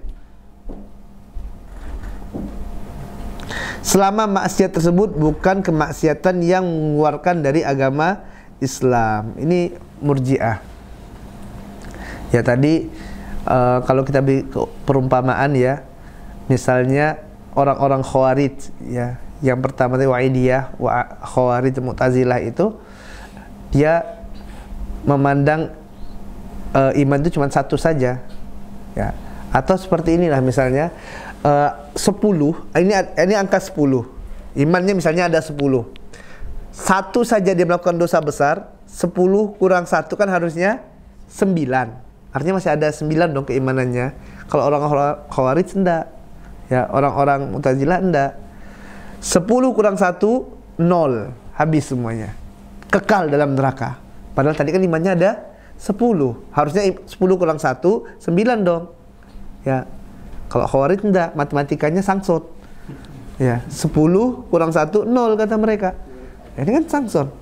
Selama maksiat tersebut bukan kemaksiatan yang mengeluarkan dari agama Islam. Ini Murji'ah. Ya tadi kalau kita beri perumpamaan ya, misalnya orang-orang Khawarij ya, yang pertama tadi Wa'idiyah, Khawarij, Mu'tazilah itu dia memandang iman itu cuma satu saja ya. Atau seperti inilah misalnya 10, ini angka 10. Imannya misalnya ada 10. Satu saja dia melakukan dosa besar, 10 kurang 1 kan harusnya 9. Artinya masih ada 9 dong keimanannya. Kalau orang Khawarij enggak. Ya, orang-orang Mu'tazilah enggak. 10 kurang 1 0, habis semuanya. Kekal dalam neraka. Padahal tadi kan imannya ada 10. Harusnya 10 kurang 1 9 dong. Ya. Kalau Khawarij enggak, matematikanya sangsot. Ya, 10 kurang 1 0 kata mereka. Ini kan sangsot.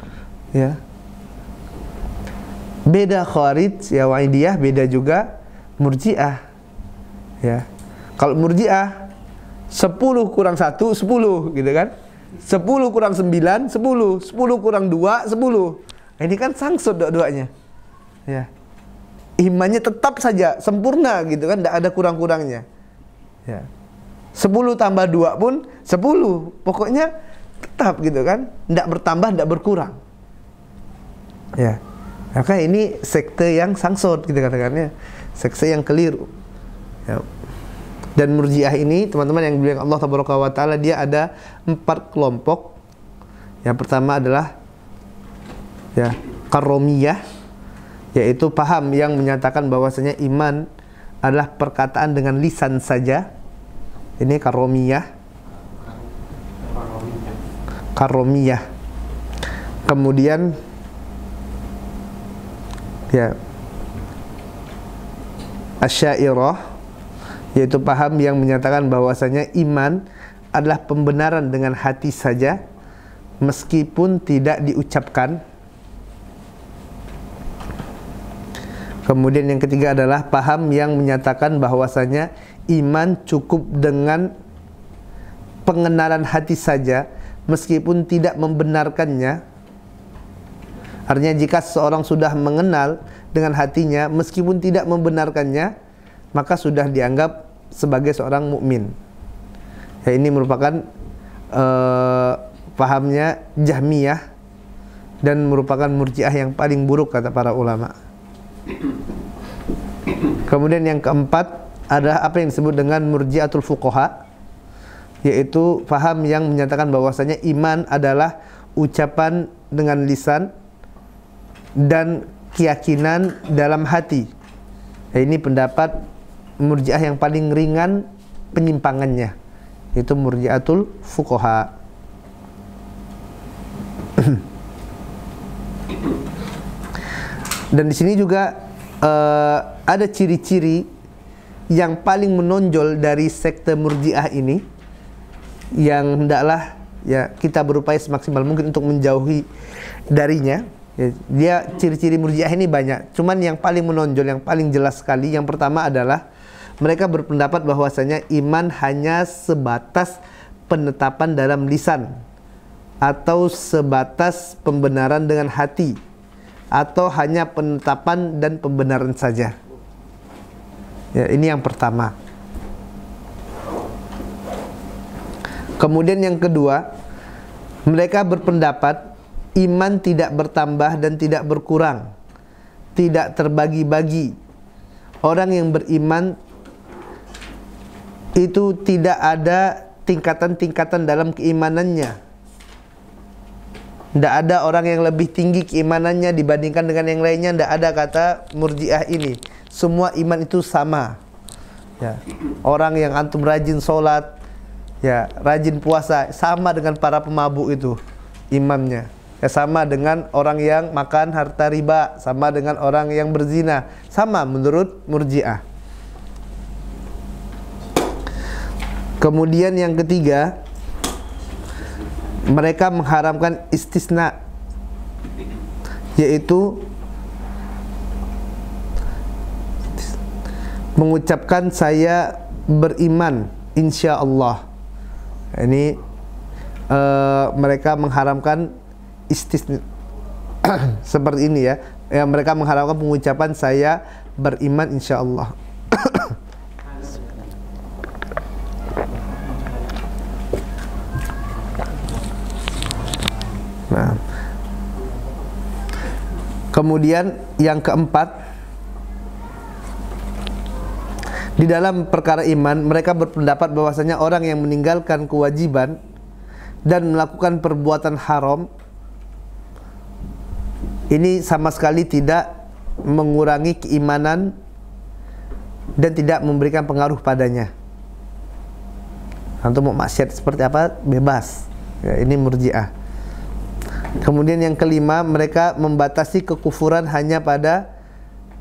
Ya. Beda Khawarij ya, Wa'idiyah, beda juga Murji'ah. Ya. Kalau Murji'ah 10 kurang 1 10 gitu kan. 10 kurang 9 10, 10 kurang 2 10. Ini kan sangsut dua-duanya. Ya. Imannya tetap saja sempurna gitu kan, tidak ada kurang-kurangnya. Ya. 10 tambah 2 pun 10. Pokoknya tetap gitu kan, tidak bertambah, tidak berkurang. Ya. Maka ini sekte yang sangsut gitu katakannya, sekte yang keliru. Ya. Dan Murji'ah ini teman-teman yang dibilang Allah Tabaraka wa Ta'ala, dia ada 4 kelompok. Yang pertama adalah ya Karomiyah, yaitu paham yang menyatakan bahwasanya iman adalah perkataan dengan lisan saja. Ini Karomiyah. Karomiyah. Kemudian ya Asy'ariyah, yaitu paham yang menyatakan bahwasanya iman adalah pembenaran dengan hati saja meskipun tidak diucapkan. Kemudian yang ketiga adalah paham yang menyatakan bahwasanya iman cukup dengan pengenalan hati saja meskipun tidak membenarkannya. Artinya jika seseorang sudah mengenal dengan hatinya meskipun tidak membenarkannya, maka sudah dianggap sebagai seorang mukmin. Ya, ini merupakan pahamnya Jahmiyah dan merupakan Murji'ah yang paling buruk kata para ulama. Kemudian yang keempat adalah apa yang disebut dengan Murji'atul Fuqaha, yaitu paham yang menyatakan bahwasanya iman adalah ucapan dengan lisan dan keyakinan dalam hati. Ya, ini pendapat Murji'ah yang paling ringan penyimpangannya, yaitu Murji'atul Fuqaha. Dan di sini juga ada ciri-ciri yang paling menonjol dari sekte Murji'ah ini, yang hendaklah ya kita berupaya semaksimal mungkin untuk menjauhi darinya. Ya, dia ciri-ciri Murji'ah ini banyak, cuman yang paling menonjol, yang paling jelas sekali, yang pertama adalah mereka berpendapat bahwasanya iman hanya sebatas penetapan dalam lisan, atau sebatas pembenaran dengan hati, atau hanya penetapan dan pembenaran saja. Ya, ini yang pertama. Kemudian yang kedua, mereka berpendapat iman tidak bertambah dan tidak berkurang, tidak terbagi-bagi. Orang yang beriman itu tidak ada tingkatan-tingkatan dalam keimanannya. Tidak ada orang yang lebih tinggi keimanannya dibandingkan dengan yang lainnya. Tidak ada kata Murji'ah ini. Semua iman itu sama. Ya. Orang yang antum rajin sholat, ya, rajin puasa, sama dengan para pemabuk itu imannya. ya sama dengan orang yang makan harta riba, sama dengan orang yang berzina, sama menurut Murji'ah. Kemudian yang ketiga, mereka mengharamkan istisna, yaitu mengucapkan saya beriman insya Allah. Ini mereka mengharamkan istisna seperti ini ya. Mereka mengharamkan pengucapan saya beriman insya Allah. Nah, kemudian yang keempat, di dalam perkara iman, mereka berpendapat bahwasanya orang yang meninggalkan kewajiban dan melakukan perbuatan haram ini sama sekali tidak mengurangi keimanan dan tidak memberikan pengaruh padanya. Antum mau maksiat seperti apa, bebas. Ya, ini Murji'ah. Kemudian yang kelima, mereka membatasi kekufuran hanya pada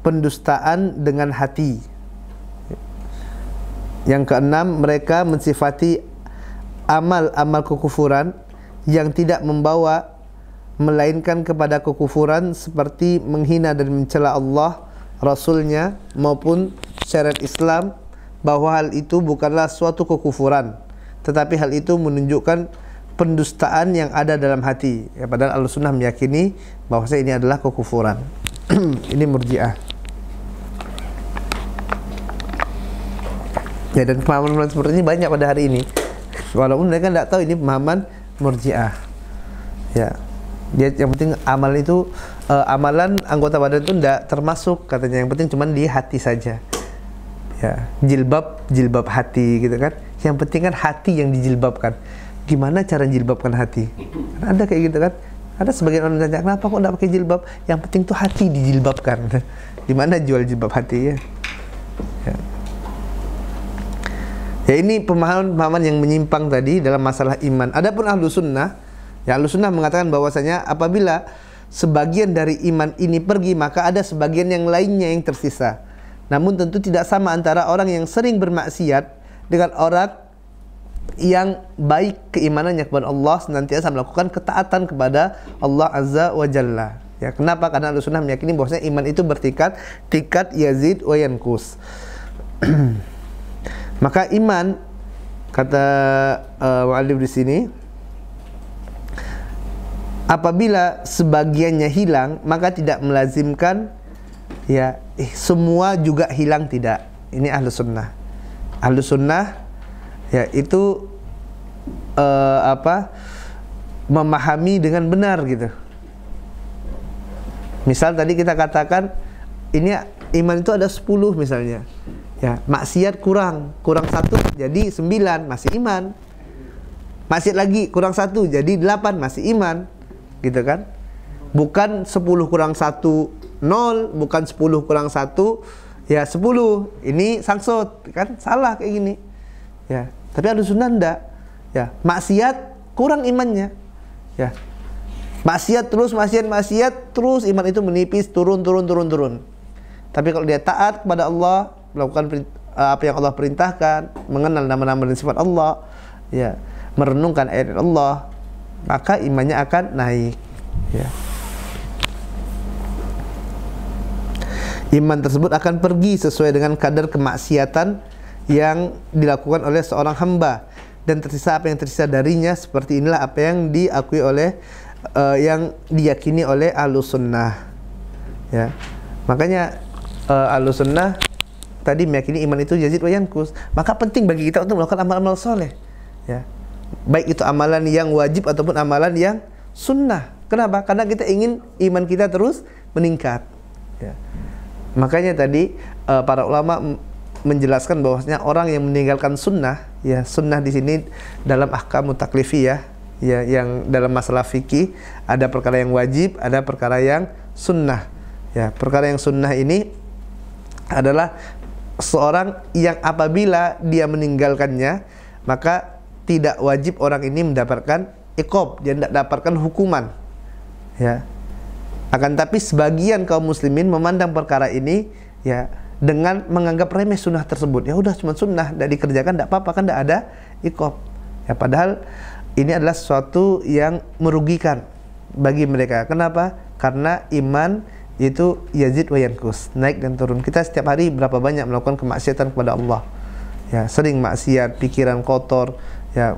pendustaan dengan hati. Yang keenam, mereka mensifati amal-amal kekufuran yang tidak membawa melainkan kepada kekufuran, seperti menghina dan mencela Allah, Rasulnya maupun syariat Islam, bahwa hal itu bukanlah suatu kekufuran, tetapi hal itu menunjukkan pendustaan yang ada dalam hati. Ya, padahal Ahlussunnah meyakini bahwasanya ini adalah kekufuran. Ini Murji'ah. Ya, dan pemahaman seperti ini banyak pada hari ini, walaupun mereka tidak tahu ini pemahaman Murji'ah. Ya, dia yang penting amal itu amalan anggota badan itu tidak termasuk katanya, yang penting cuma di hati saja. Ya, jilbab hati gitu kan. Yang penting kan hati yang dijilbabkan. Gimana cara jilbabkan hati? Ada kayak gitu kan? Ada sebagian orang tanya, kenapa kok tidak pakai jilbab? Yang penting tuh hati dijilbabkan. Gimana jual jilbab hati ya? Ya. Ya, ini pemahaman yang menyimpang tadi dalam masalah iman. Adapun Ahlussunnah, ya Ahlussunnah mengatakan bahwasanya apabila sebagian dari iman ini pergi, maka ada sebagian yang lainnya yang tersisa. Namun tentu tidak sama antara orang yang sering bermaksiat dengan orang yang baik keimanannya kepada Allah, senantiasa melakukan ketaatan kepada Allah Azza wa Jalla. Ya, kenapa? Karena Ahlussunnah meyakini bahwasanya iman itu bertingkat, tingkat yazid wa yanqus. Maka iman, kata mu'allif di sini, apabila sebagiannya hilang, maka tidak melazimkan ya semua juga hilang, tidak. Ini Ahlussunnah. Ahlussunnah ya itu memahami dengan benar gitu. Misal tadi kita katakan ini iman itu ada 10 misalnya. Ya, maksiat kurang 1 jadi 9, masih iman. Maksiat lagi kurang 1 jadi 8, masih iman. Gitu kan? Bukan 10 kurang 1 0, bukan 10 kurang 1 ya 10. Ini sangsut, kan? Salah kayak gini. Ya, tapi Ahlussunnah enggak. Ya, maksiat kurang imannya. Ya. Maksiat terus terus iman itu menipis, turun. Tapi kalau dia taat kepada Allah, melakukan apa yang Allah perintahkan, mengenal nama-nama dan sifat Allah, ya, merenungkan ayat Allah, maka imannya akan naik. Ya. Iman tersebut akan pergi sesuai dengan kadar kemaksiatan yang dilakukan oleh seorang hamba, dan tersisa apa yang tersisa darinya. Seperti inilah apa yang diakui oleh yang diyakini oleh Ahlussunnah. Ya. Makanya Ahlussunnah tadi meyakini iman itu yazid wa yanqus. Maka penting bagi kita untuk melakukan amal-amal soleh. Ya. Baik itu amalan yang wajib ataupun amalan yang sunnah. Kenapa? Karena kita ingin iman kita terus meningkat. Ya. Makanya tadi para ulama menjelaskan bahwasanya orang yang meninggalkan sunnah, ya sunnah di sini dalam ahkamu taklifiyah, ya yang dalam masalah fikih ada perkara yang wajib, ada perkara yang sunnah. Ya, perkara yang sunnah ini adalah seorang yang apabila dia meninggalkannya, maka tidak wajib orang ini mendapatkan iqab, dia tidak dapatkan hukuman. ya. Akan tapi sebagian kaum muslimin memandang perkara ini ya dengan menganggap remeh sunnah tersebut. Ya udah cuma sunnah, tidak dikerjakan tidak apa-apa, kan tidak ada iqab. Ya padahal ini adalah sesuatu yang merugikan bagi mereka. Kenapa? Karena iman itu yazid wa yanqus, naik dan turun. Kita setiap hari berapa banyak melakukan kemaksiatan kepada Allah. Ya, sering maksiat, pikiran kotor, ya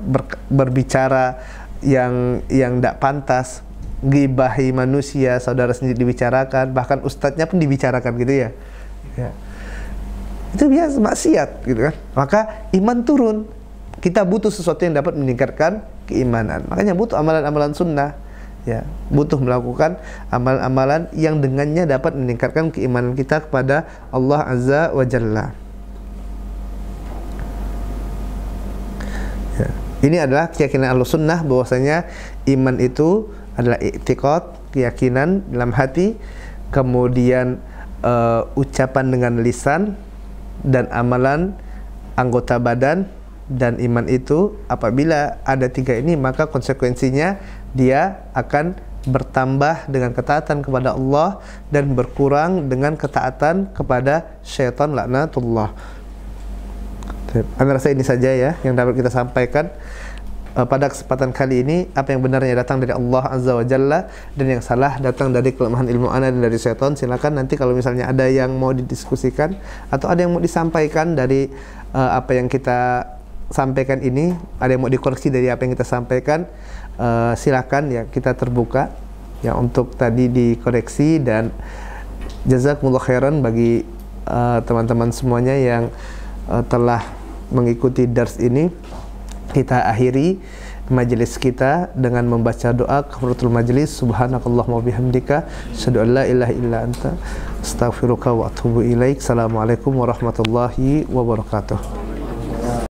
berbicara yang tidak pantas, ghibahi manusia, saudara sendiri dibicarakan, bahkan ustadznya pun dibicarakan gitu ya. Ya. Itu biasa maksiat gitu kan. Maka iman turun. Kita butuh sesuatu yang dapat meningkatkan keimanan. Makanya butuh amalan-amalan sunnah. Ya, butuh melakukan amalan-amalan yang dengannya dapat meningkatkan keimanan kita kepada Allah Azza wa Jalla. Ya. Ini adalah keyakinan Ahlussunnah bahwasanya iman itu adalah i'tiqad, keyakinan dalam hati, kemudian ucapan dengan lisan, dan amalan anggota badan. Dan iman itu apabila ada 3 ini, maka konsekuensinya dia akan bertambah dengan ketaatan kepada Allah dan berkurang dengan ketaatan kepada syaitan laknatullah. Anda rasa ini saja ya yang dapat kita sampaikan pada kesempatan kali ini. Apa yang benarnya datang dari Allah Azza wa Jalla, dan yang salah datang dari kelemahan ilmu ana dan dari syaitan. Silakan nanti kalau misalnya ada yang mau didiskusikan atau ada yang mau disampaikan dari apa yang kita sampaikan ini, ada yang mau dikoreksi dari apa yang kita sampaikan, silakan ya, kita terbuka ya untuk tadi dikoreksi. Dan jazakumullah khairan bagi teman-teman semuanya yang telah mengikuti dars ini. Kita akhiri majelis kita dengan membaca doa kafaratul majelis. Subhanakallahumma bihamdika asyhadu an la ilaha illa anta astaghfiruka wa atubu ilaik. Assalamualaikum warahmatullahi wabarakatuh.